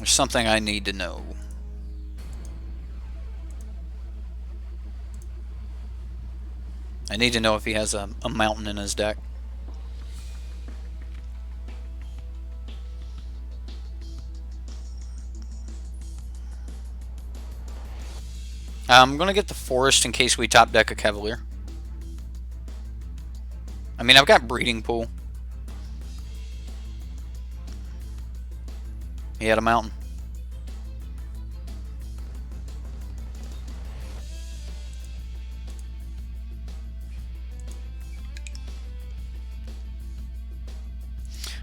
something I need to know. I need to know if he has a mountain in his deck. I'm going to get the forest in case we top deck a Cavalier. I mean, I've got breeding pool. He had a mountain.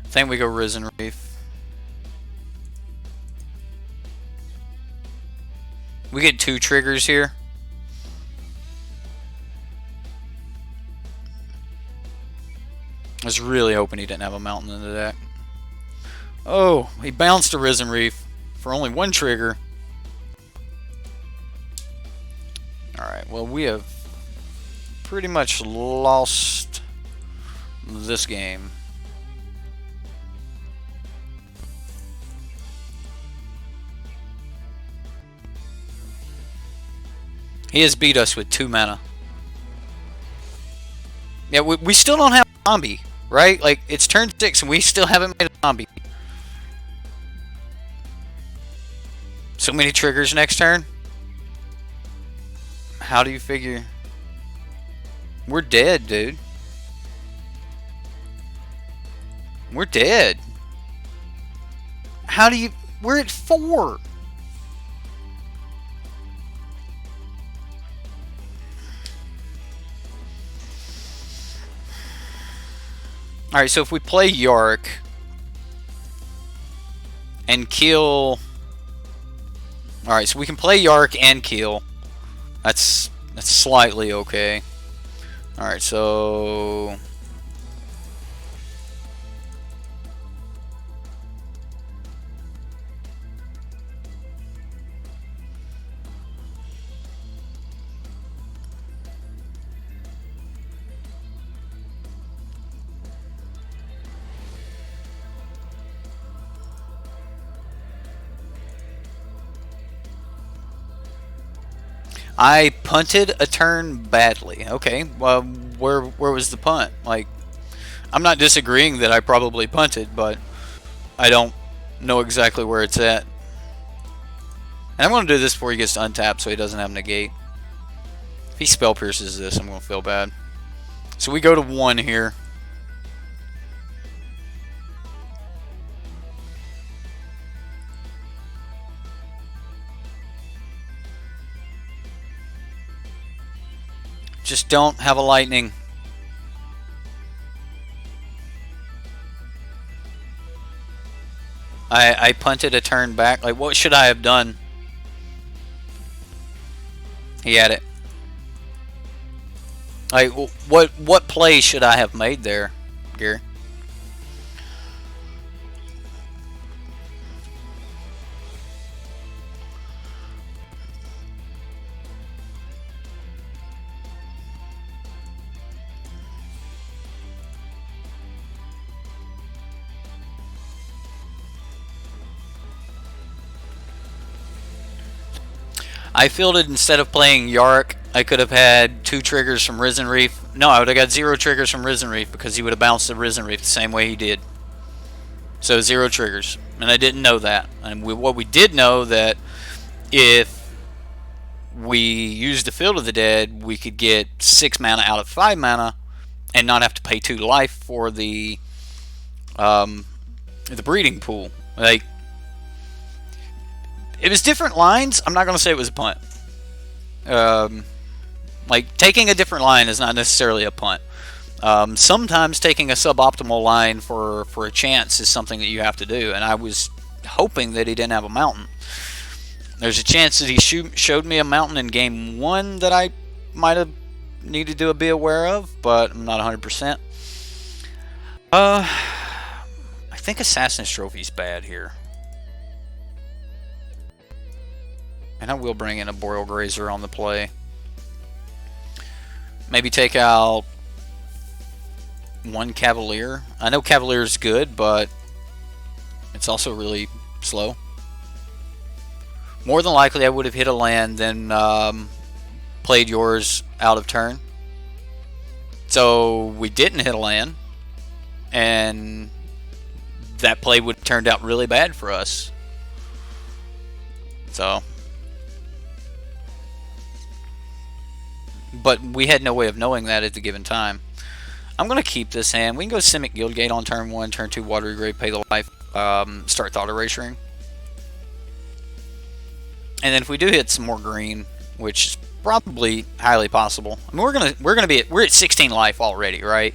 I think we go Risen Reef. We get 2 triggers here. I was really hoping he didn't have a mountain in the deck. Oh, he bounced a Risen Reef for only 1 trigger. Alright, well, we have pretty much lost this game. He has beat us with 2 mana. Yeah, we still don't have a zombie, right? Like, it's turn 6 and we still haven't made a zombie. So many triggers next turn? How do you figure? We're dead, dude. We're dead. How do you... We're at 4. Alright, so if we play Yarok and kill... Alright, so we can play Yarok and kill. That's slightly okay. Alright, so... I punted a turn badly. Okay, well, where was the punt? Like, I'm not disagreeing that I probably punted, but I don't know exactly where it's at. And I'm going to do this before he gets to untap so he doesn't have negate. If he spell pierces this, I'm going to feel bad. So we go to 1 here. Just don't have a lightning. I punted a turn back. Like, what should I have done? He had it. Like, what play should I have made there, Gary? I fielded instead of playing Yarok, I could have had 2 triggers from Risen Reef. No, I would have got 0 triggers from Risen Reef because he would have bounced the Risen Reef the same way he did. So 0 triggers. And I didn't know that. And what we did know that if we used the Field of the Dead, we could get 6 mana out of 5 mana and not have to pay 2 life for the breeding pool. Like, it was different lines. I'm not going to say it was a punt. Like, taking a different line is not necessarily a punt. Sometimes taking a suboptimal line for a chance is something that you have to do, and I was hoping that he didn't have a mountain. There's a chance that he showed me a mountain in game 1 that I might have needed to be aware of, but I'm not 100%. I think Assassin's Trophy's bad here. And I will bring in a Boreal Grazer on the play. Maybe take out one Cavalier. I know Cavalier's good, but it's also really slow. More than likely, I would have hit a land, then played yours out of turn. So we didn't hit a land, and that play would have turned out really bad for us. So, but we had no way of knowing that at the given time. I'm going to keep this hand. We can go Simic Guildgate on turn 1, turn 2 Watery Grave, pay the life, start Thought Erasing. And then if we do hit some more green, which is probably highly possible. I mean, we're at 16 life already, right?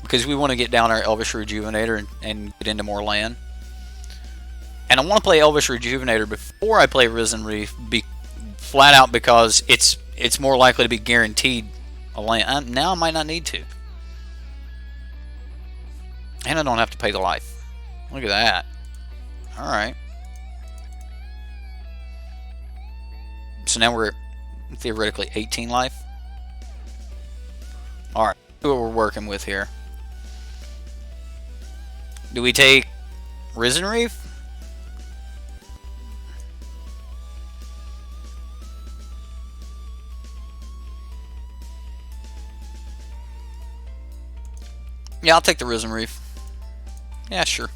Because we want to get down our Elvish Rejuvenator and get into more land. And I want to play Elvish Rejuvenator before I play Risen Reef, flat out because it's more likely to be guaranteed a land. Now I might not need to. And I don't have to pay the life. Look at that. Alright. So now we're theoretically 18 life. Alright, see what we're working with here. Do we take Risen Reef? Yeah, I'll take the Risen Reef. Yeah, sure.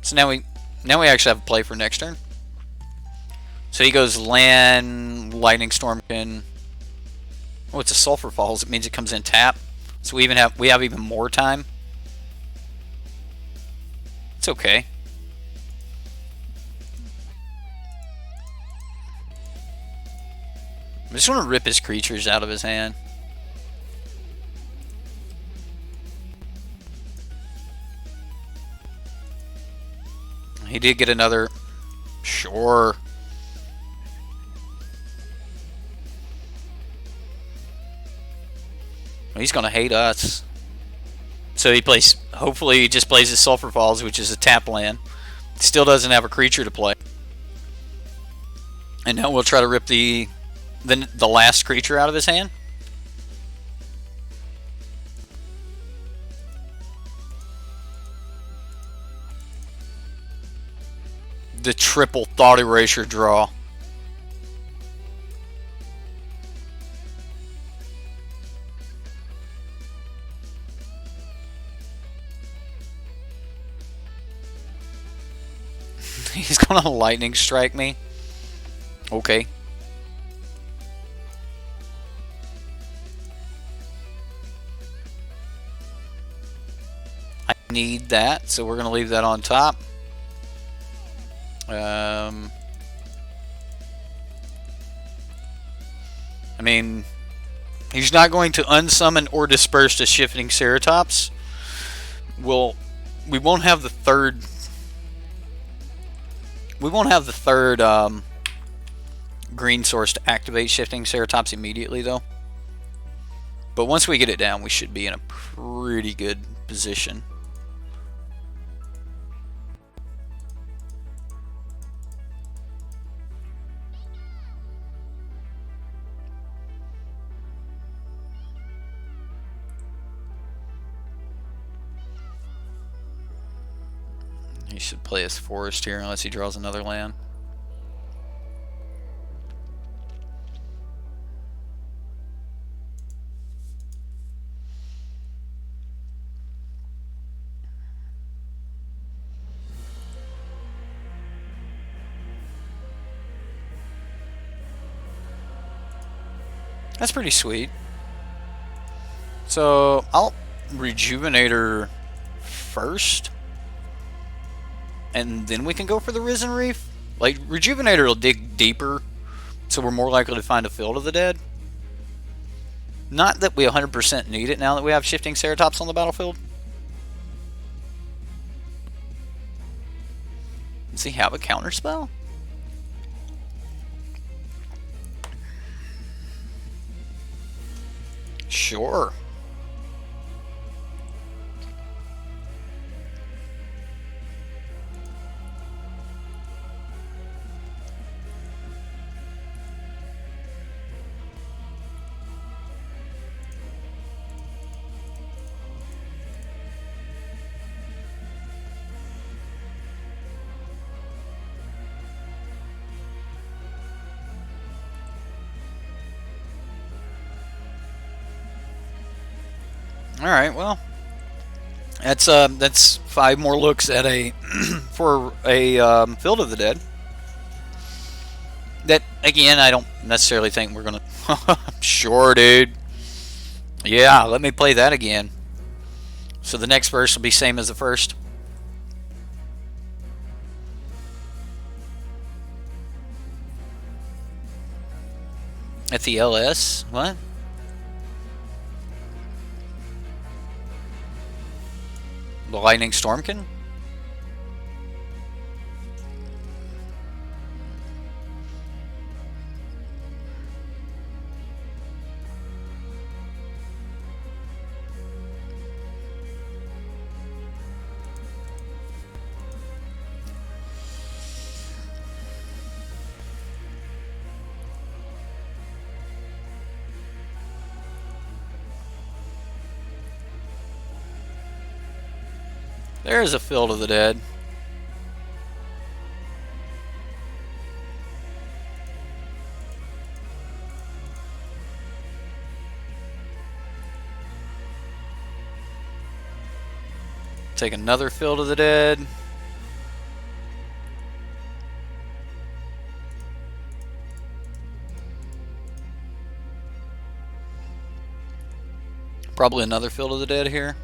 So now we actually have a play for next turn. So he goes land, Lightning Stormkin. Oh, it's a Sulphur Falls. It means it comes in tap. So we have even more time. It's okay. I just want to rip his creatures out of his hand. He did get another. Sure. He's going to hate us. So he plays, hopefully he just plays his Sulphur Falls, which is a tap land. Still doesn't have a creature to play. And now we'll try to rip the last creature out of his hand. The triple Thought Erasure draw. He's gonna lightning strike me. Okay. I need that, so we're gonna leave that on top. I mean, he's not going to unsummon or disperse the Shifting Ceratops. We won't have the third. We won't have the third green source to activate Shifting Ceratops immediately, though. But once we get it down, we should be in a pretty good position. He should play his forest here unless he draws another land. That's pretty sweet. So I'll Rejuvenator first, and then we can go for the Risen Reef. Like, Rejuvenator will dig deeper, so we're more likely to find a Field of the Dead. Not that we 100% need it now that we have Shifting Ceratops on the battlefield. Does he have a counterspell? Sure. All right, well, that's 5 more looks at a for a Field of the Dead. That again, I don't necessarily think we're gonna. Sure, dude. Yeah, let me play that again. So the next verse will be same as the first. At the LS, what? The Lightning Stormkin? There's a Field of the Dead. Take another Field of the Dead. Probably another Field of the Dead here.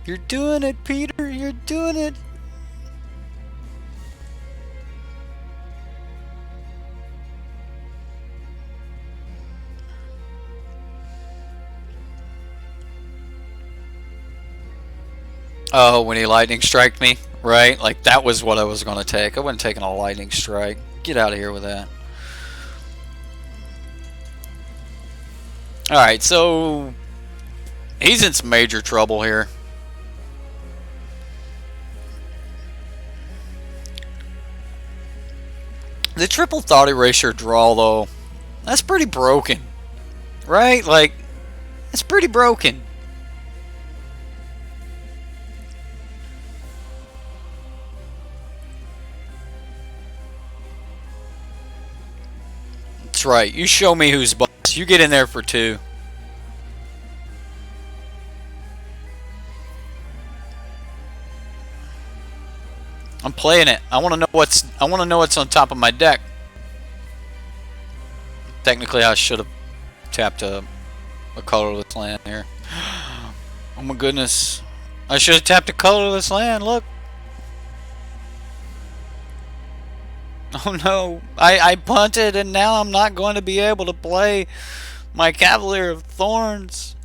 You're doing it, Peter. You're doing it. Oh, when he lightning striked me, right? Like that was what I was going to take. I wasn't taking a lightning strike. Get out of here with that. All right, so he's in some major trouble here. The triple thought eraser draw, though, that's pretty broken, right? Like, it's pretty broken. That's right. You show me who's boss. You get in there for 2. I'm playing it. I want to know what's on top of my deck. Technically, I should have tapped a colorless land here. Oh my goodness! I should have tapped a colorless land. Look. Oh no! I punted, and now I'm not going to be able to play my Cavalier of Thorns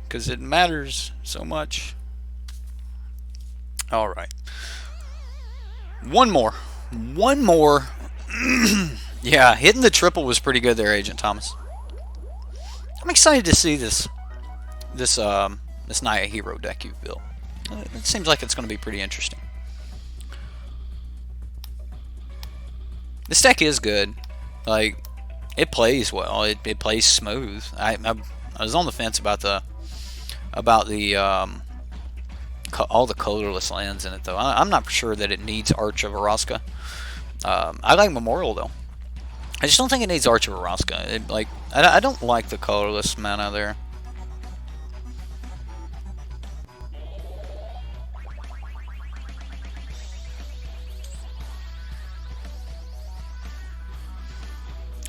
because it matters so much. All right. One more. Yeah, hitting the triple was pretty good there, Agent Thomas. I'm excited to see this Naya Hero deck you've built. It seems like it's going to be pretty interesting. This deck is good. Like, it plays well. It plays smooth. I was on the fence about all the colorless lands in it, though. I'm not sure that it needs Arch of Araska. I like Memorial, though. I just don't think it needs Arch of Araska. I don't like the colorless mana there.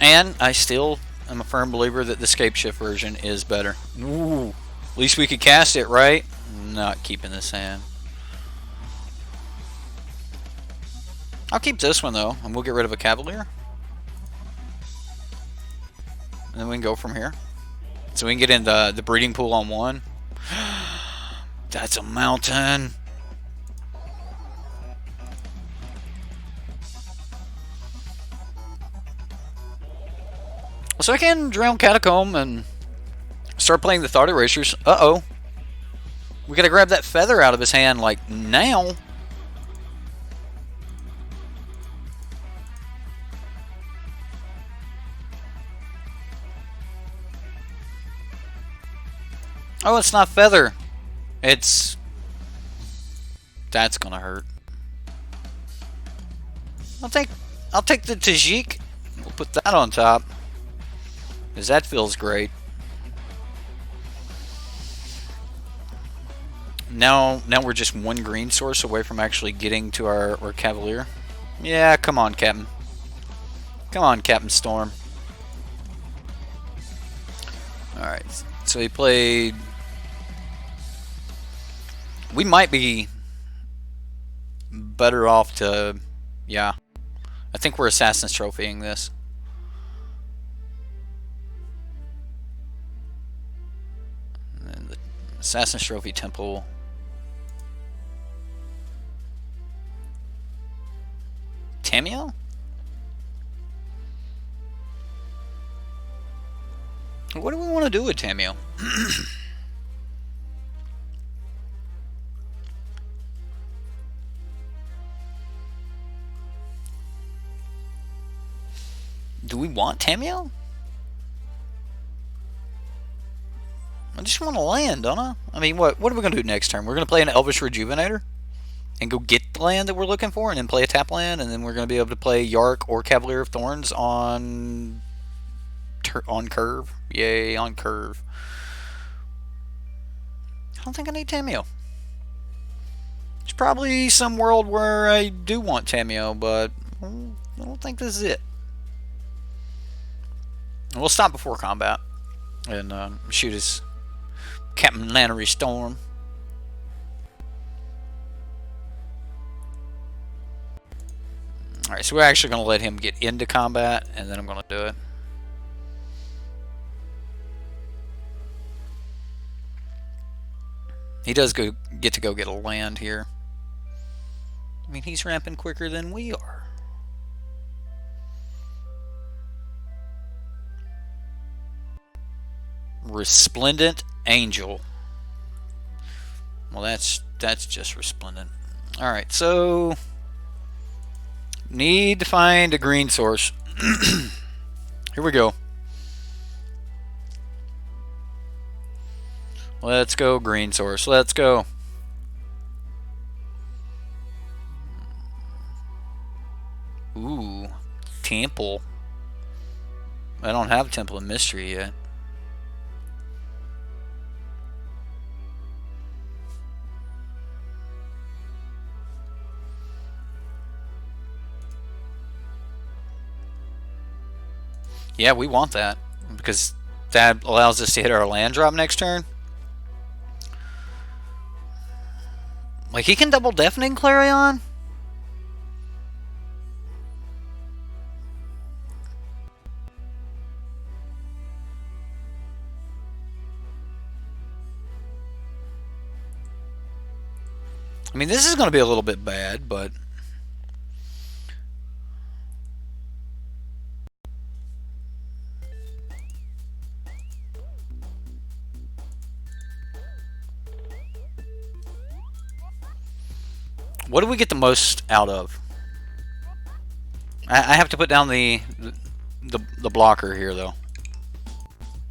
And I still am a firm believer that the Scapeshift version is better. Ooh, at least we could cast it, right? Not keeping this hand. I'll keep this one, though, and we'll get rid of a Cavalier. And then we can go from here. So we can get into the breeding pool on 1. That's a mountain. So I can Drown Catacomb and start playing the Thought Erasers. Uh-oh. We gotta grab that feather out of his hand, like, now. Oh, it's not feather. It's... That's gonna hurt. I'll take the Tajik. We'll put that on top. because that feels great. Now we're just one green source away from actually getting to our Cavalier. Yeah, come on, Captain. Come on, Captain Storm. Alright, so he played... We might be better off to... Yeah. I think we're Assassin's Trophying this. And the Assassin's Trophy Temple... Tamio? What do we want to do with Tamio? Do we want Tamio? I just want to land, don't I? I mean, what are we going to do next turn? We're going to play an Elvish Rejuvenator and go get the land that we're looking for, and then play a tap land, and then we're going to be able to play Yarok or Cavalier of Thorns on curve. Yay, on curve. I don't think I need Tamio. There's probably some world where I do want Tamio, but I don't think this is it. We'll stop before combat and shoot his Captain Lannery Storm. Alright, so we're actually going to let him get into combat, and then I'm going to do it. He does get to go get a land here. I mean, he's ramping quicker than we are. Resplendent Angel. Well, that's just resplendent. Alright, so... Need to find a green source. Here we go. Let's go, green source. Let's go. Ooh, temple. I don't have Temple of Mystery yet. Yeah, we want that, because that allows us to hit our land drop next turn. Like, he can double Deafening Clarion? I mean, this is going to be a little bit bad, but... What do we get the most out of? I have to put down the blocker here, though.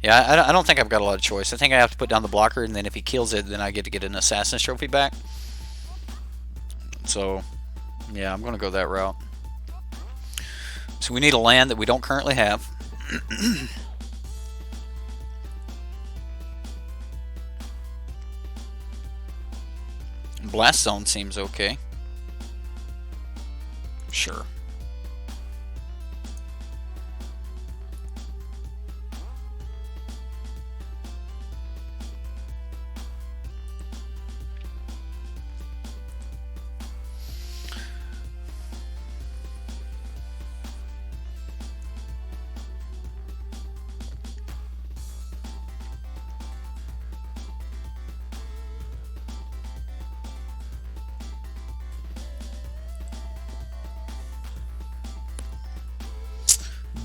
Yeah, I don't think I've got a lot of choice. I think I have to put down the blocker, and then if he kills it, then I get to get an Assassin's Trophy back. So, yeah, I'm going to go that route. So we need a land that we don't currently have. Blast Zone seems okay. Sure.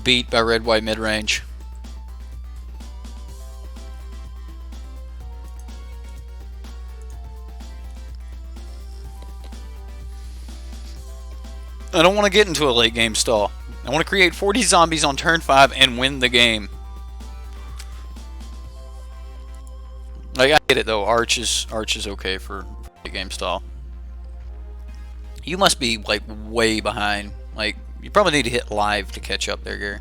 Beat by red-white mid-range. I don't want to get into a late game stall. I want to create 40 zombies on turn 5 and win the game. Like, I get it though. Arch is okay for late game stall. You must be like way behind. Like, you probably need to hit live to catch up there, Gary.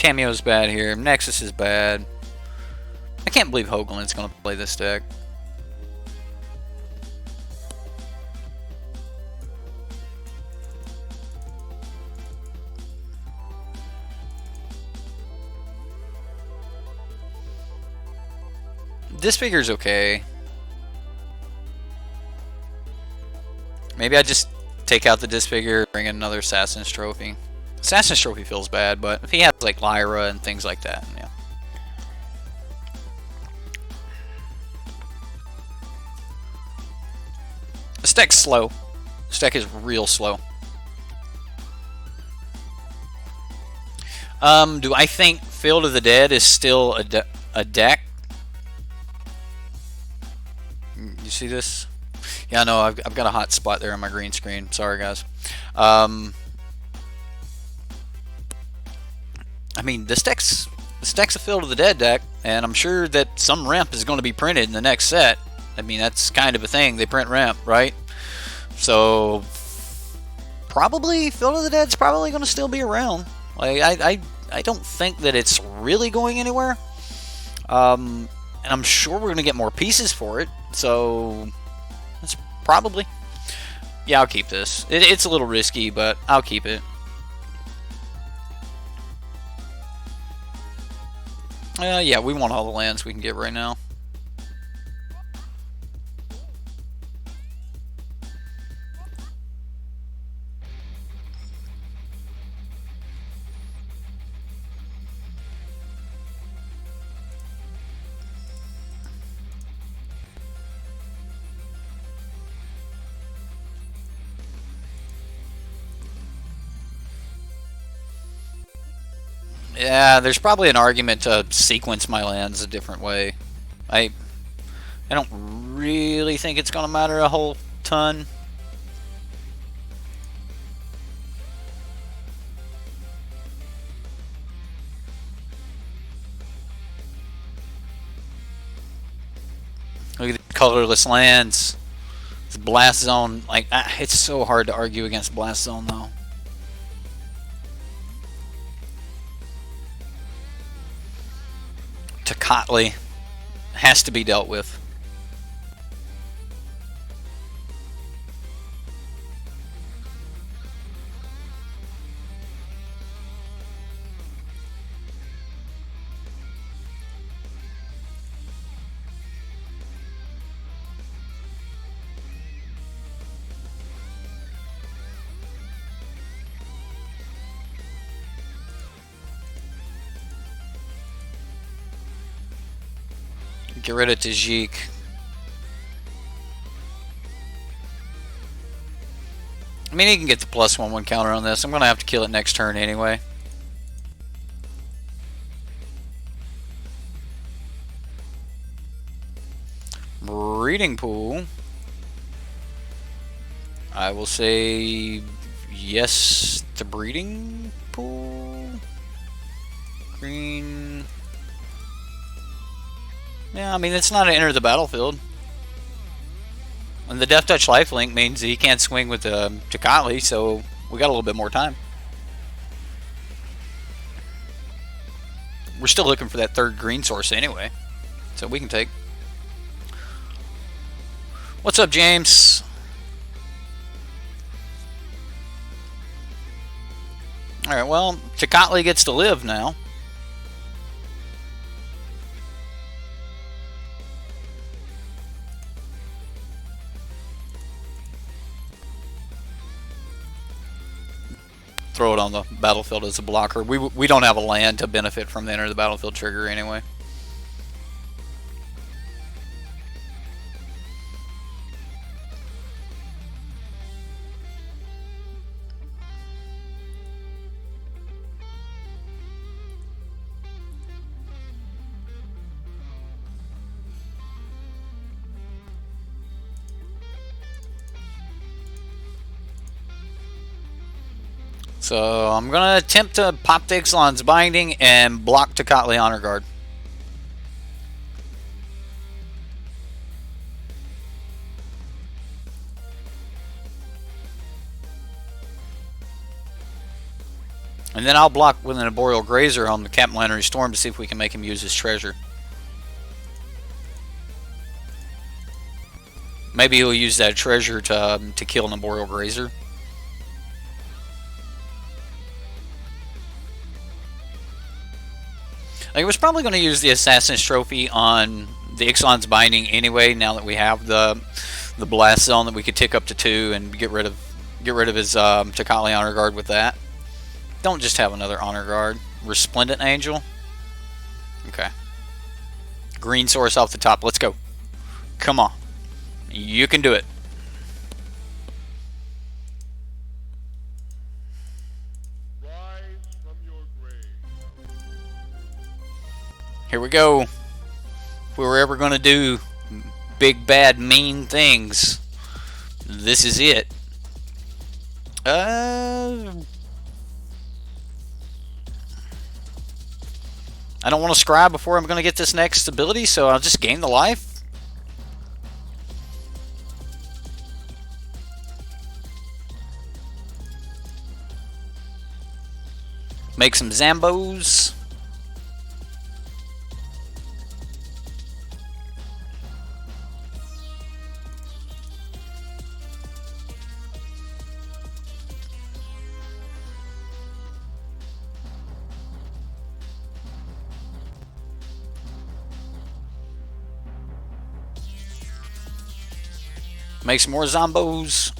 Cameo's bad here. Nexus is bad. I can't believe Hoagland's going to play this deck. Disfigure's okay. Maybe I just take out the Disfigure, bring in another Assassin's Trophy. Assassin's Trophy feels bad, but if he has like Lyra and things like that, yeah. This deck's slow. This deck is real slow. Do I think Field of the Dead is still a deck? You see this? Yeah, no, I've got a hot spot there on my green screen. Sorry, guys. I mean, this deck's a Field of the Dead deck, and I'm sure that some ramp is going to be printed in the next set. I mean, that's kind of a thing. They print ramp, right? So, probably Field of the Dead's probably going to still be around. Like, I don't think that it's really going anywhere. And I'm sure we're going to get more pieces for it. So, that's probably... Yeah, I'll keep this. It's a little risky, but I'll keep it. Yeah, we want all the lands we can get right now. Yeah, there's probably an argument to sequence my lands a different way. I don't really think it's gonna matter a whole ton. Look at the colorless lands. This Blast Zone, like, it's so hard to argue against Blast Zone though. Tocatli has to be dealt with. Get rid of Tajik. I mean, he can get the +1/1 counter on this. I'm going to have to kill it next turn anyway. Breeding Pool. I will say yes to Breeding Pool. Green. Yeah, I mean, it's not an enter the battlefield. And the Death Touch lifelink means he can't swing with Tocatli, so we got a little bit more time. We're still looking for that third green source anyway, so we can take. What's up, James? Alright, well, Tocatli gets to live now. Throw it on the battlefield as a blocker. We don't have a land to benefit from the enter the battlefield trigger anyway. So I'm going to attempt to pop the Ixalan's Binding and block Tocatli Honor Guard. And then I'll block with an Arboreal Grazer on the Captain Lantern Storm to see if we can make him use his treasure. Maybe he'll use that treasure to kill an Arboreal Grazer. I was probably going to use the Assassin's Trophy on the Ixalan's Binding anyway, now that we have the Blast Zone that we could tick up to 2 and get rid of his Takali Honor Guard with that. Don't just have another Honor Guard. Resplendent Angel. Okay. Green Source off the top. Let's go. Come on. You can do it. Here we go. If we were ever going to do big, bad, mean things, this is it. I don't want to scry before I'm going to get this next ability, so I'll just gain the life. Make some Zambos. Make some more Zombos.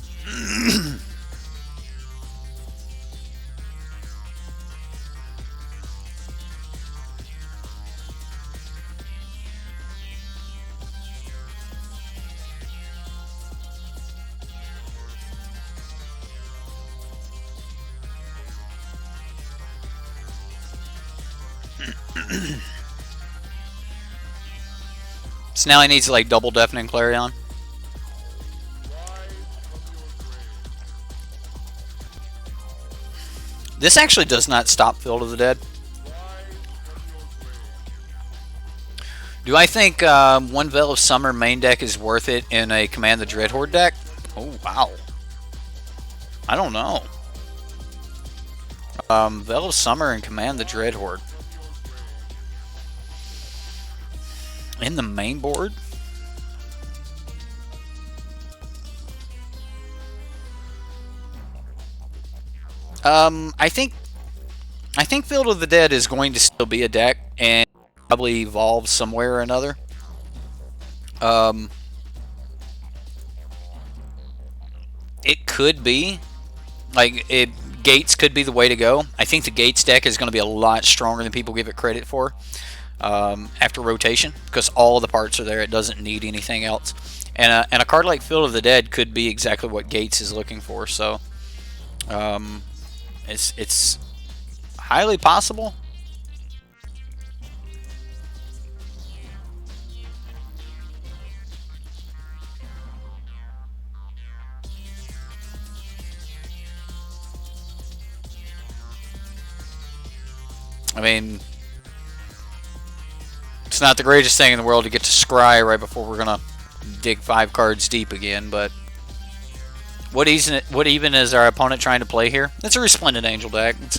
So now he needs like double Deafening Clarion. This actually does not stop Field of the Dead. Do I think one Veil of Summer main deck is worth it in a Command the Dreadhorde deck? Oh, wow. I don't know. Veil of Summer and Command the Dreadhorde. In the main board? I think Field of the Dead is going to still be a deck and probably evolve somewhere or another. It could be like Gates could be the way to go. I think the Gates deck is going to be a lot stronger than people give it credit for after rotation, because all the parts are there. It doesn't need anything else, and a card like Field of the Dead could be exactly what Gates is looking for. So. It's highly possible. I mean, it's not the greatest thing in the world to get to scry right before we're gonna dig 5 cards deep again, but what even is our opponent trying to play here? It's a Resplendent Angel deck. It's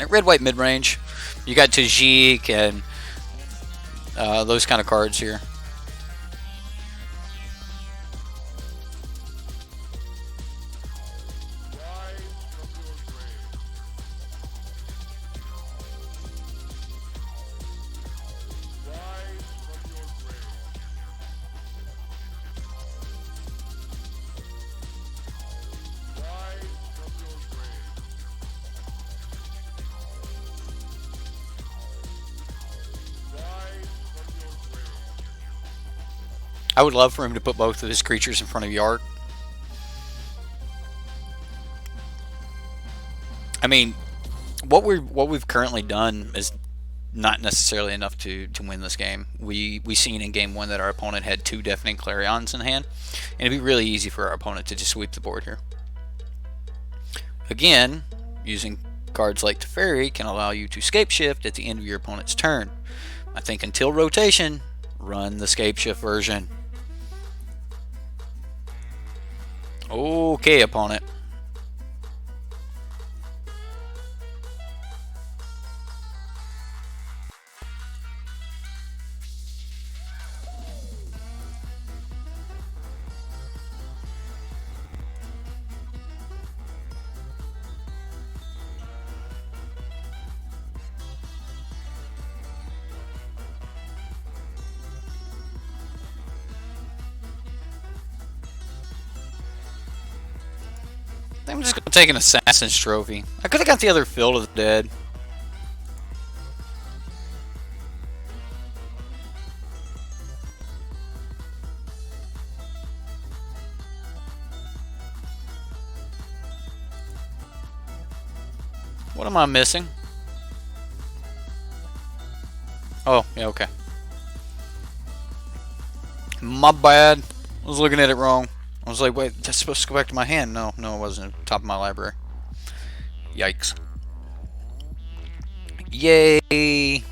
red-white mid-range. You got Tajik and those kind of cards here. I would love for him to put both of his creatures in front of Yarok. I mean, what we've currently done is not necessarily enough to win this game. We seen in game 1 that our opponent had 2 Deafening Clarions in hand, and it'd be really easy for our opponent to just sweep the board here. Again, using cards like Teferi can allow you to scape shift at the end of your opponent's turn. I think until rotation, run the scape shift version. Okay, opponent. I'm just gonna take an Assassin's Trophy. I could have got the other Field of the Dead. What am I missing? Oh, yeah, okay. My bad. I was looking at it wrong. I was like, wait, that's supposed to go back to my hand. No, it wasn't. Top of my library. Yikes. Yay!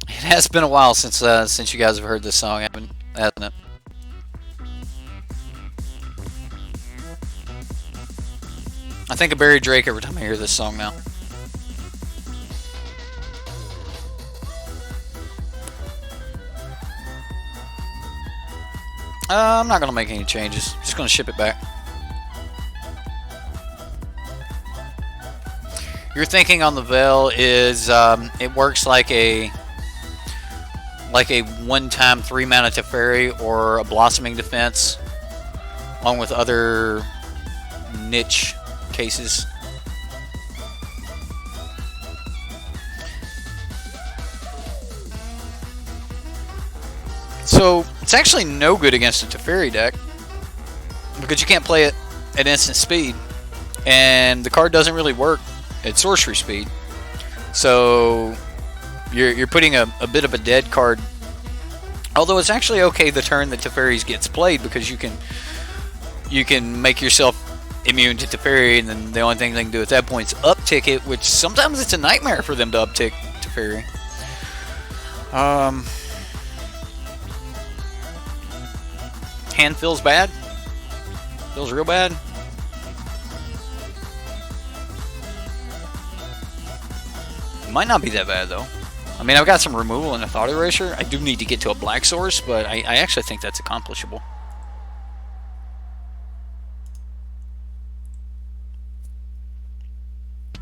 It has been a while since you guys have heard this song, hasn't it? I think of Barry Drake every time I hear this song now. I'm not gonna make any changes. Just gonna ship it back. Your thinking on the Veil is it works like a one-time 3-mana Teferi or a Blossoming Defense, along with other niche cases. So it's actually no good against a Teferi deck because you can't play it at instant speed, and the card doesn't really work at sorcery speed. So you're putting a bit of a dead card. Although it's actually okay the turn that Teferi gets played, because you can make yourself immune to Teferi, and then the only thing they can do at that point is uptick it, which sometimes it's a nightmare for them to uptick Teferi. Hand feels bad. Feels real bad. Might not be that bad though. I mean, I've got some removal and a Thought Erasure. I do need to get to a black source, but I actually think that's accomplishable.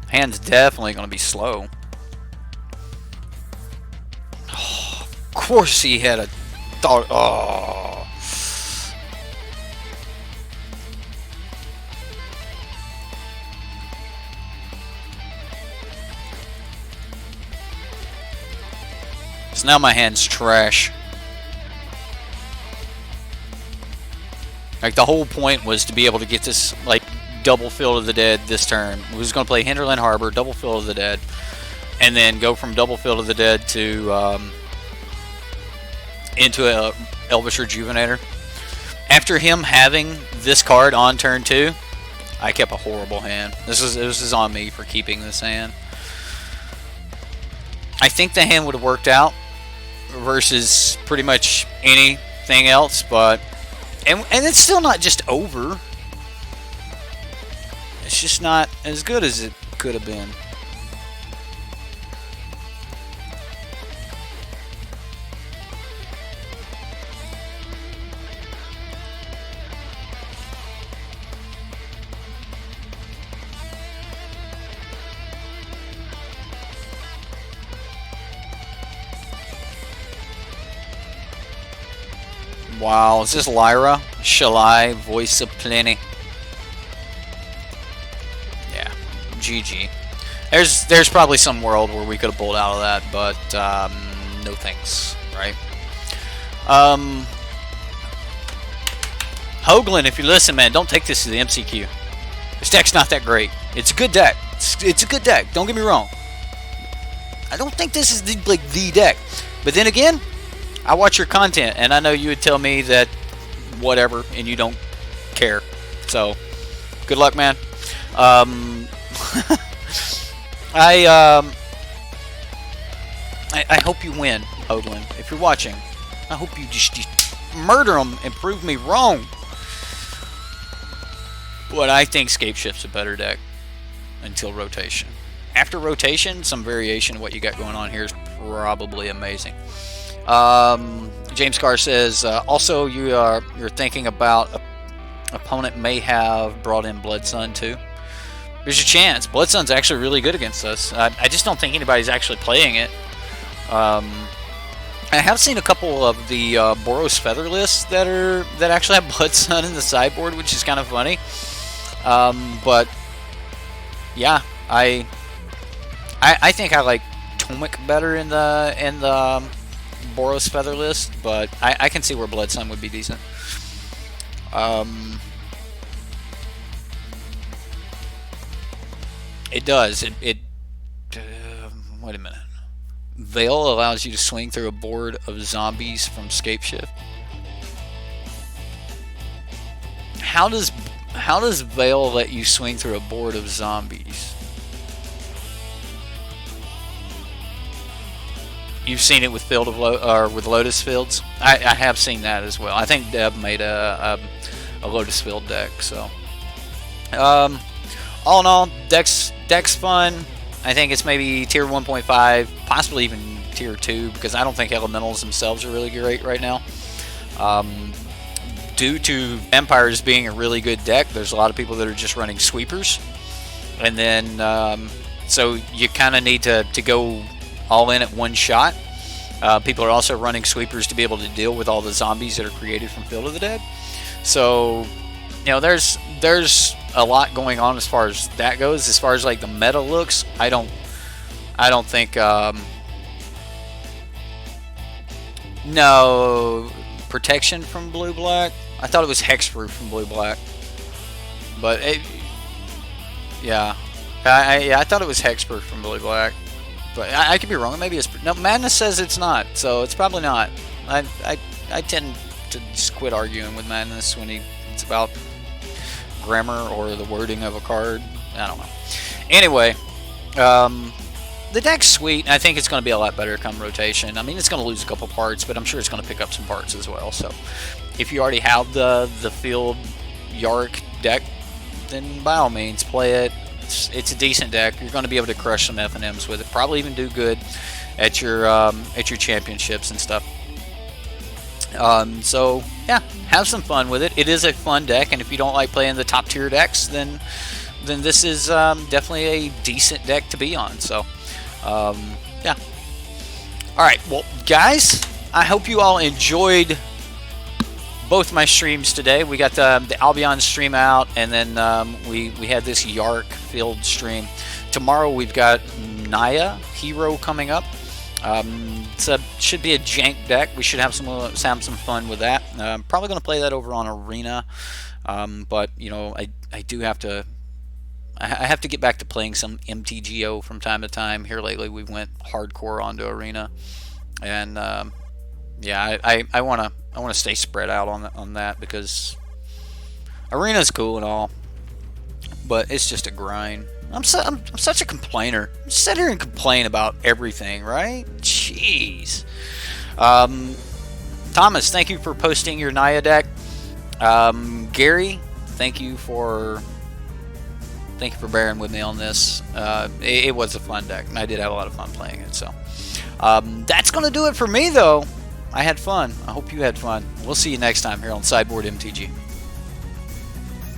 Hand's definitely going to be slow. Oh, of course he had a thought. Oh. So now my hand's trash. Like, the whole point was to be able to get this, like, double Field of the Dead this turn. We was going to play Hinterland Harbor, double Field of the Dead, and then go from double Field of the Dead to into a Elvish Rejuvenator. After him having this card on turn 2, I kept a horrible hand. This is on me for keeping this hand. I think the hand would have worked out versus pretty much anything else, but and it's still not just over. It's just not as good as it could have been. Wow, is this Lyra? Shalai, Voice of Plenty. Yeah, GG. There's probably some world where we could have pulled out of that, but no thanks, right? Hoagland, if you listen, man, don't take this to the MCQ. This deck's not that great. It's a good deck. It's a good deck. Don't get me wrong. I don't think this is the deck. But then again, I watch your content, and I know you would tell me that whatever, and you don't care. So, good luck, man. I hope you win, Hoagland. If you're watching, I hope you just murder them and prove me wrong. But I think Scapeshift's a better deck until rotation. After rotation, some variation of what you got going on here is probably amazing. James Carr says, also you're thinking about opponent may have brought in Blood Sun too. There's a chance. Blood Sun's actually really good against us. I just don't think anybody's actually playing it. I have seen a couple of the Boros Feather lists that actually have Blood Sun in the sideboard, which is kind of funny. But yeah, I think I like Tomic better in the Boros Feather list, but I can see where Blood Sun would be decent. It does. Wait a minute. Veil allows you to swing through a board of zombies from Scape Shift. How does Veil let you swing through a board of zombies? You've seen it with with Lotus Fields. I have seen that as well. I think Deb made a Lotus Field deck. So, all in all, deck's fun. I think it's maybe tier 1.5, possibly even tier 2, because I don't think elementals themselves are really great right now. Due to Vampires being a really good deck, there's a lot of people that are just running sweepers, and then so you kind of need to go all in at one shot. People are also running sweepers to be able to deal with all the zombies that are created from Field of the Dead. So, you know, there's a lot going on as far as that goes. As far as like the meta looks, I don't think no protection from blue black. I thought it was hexproof from blue black, but yeah, I thought it was hexproof from blue black, but I could be wrong. Maybe it's no. Madness says it's not, so it's probably not. I tend to just quit arguing with Madness when it's about grammar or the wording of a card. I don't know. Anyway, the deck's sweet. I think it's going to be a lot better come rotation. I mean, it's going to lose a couple parts, but I'm sure it's going to pick up some parts as well. So, if you already have the Field Yarok deck, then by all means play it. It's a decent deck. You're going to be able to crush some FNMs with it. Probably even do good at your championships and stuff. So yeah, have some fun with it. It is a fun deck, and if you don't like playing the top tier decks, then this is definitely a decent deck to be on. So yeah. All right, well, guys, I hope you all enjoyed both my streams today. We got the Albion stream out, and then we had this Yarok Field stream. Tomorrow we've got Naya Hero coming up. Should be a jank deck. We should have some fun with that. Probably going to play that over on Arena, but you know, I do have to. I have to get back to playing some MTGO from time to time. Here lately, we went hardcore onto Arena, and yeah, I want to stay spread out on that because Arena's cool and all, but it's just a grind. I'm such a complainer. I sit here and complain about everything, right? Jeez. Thomas, thank you for posting your Naya deck. Gary, thank you for bearing with me on this. It was a fun deck, and I did have a lot of fun playing it. So that's going to do it for me, though. I had fun. I hope you had fun. We'll see you next time here on Sideboard MTG.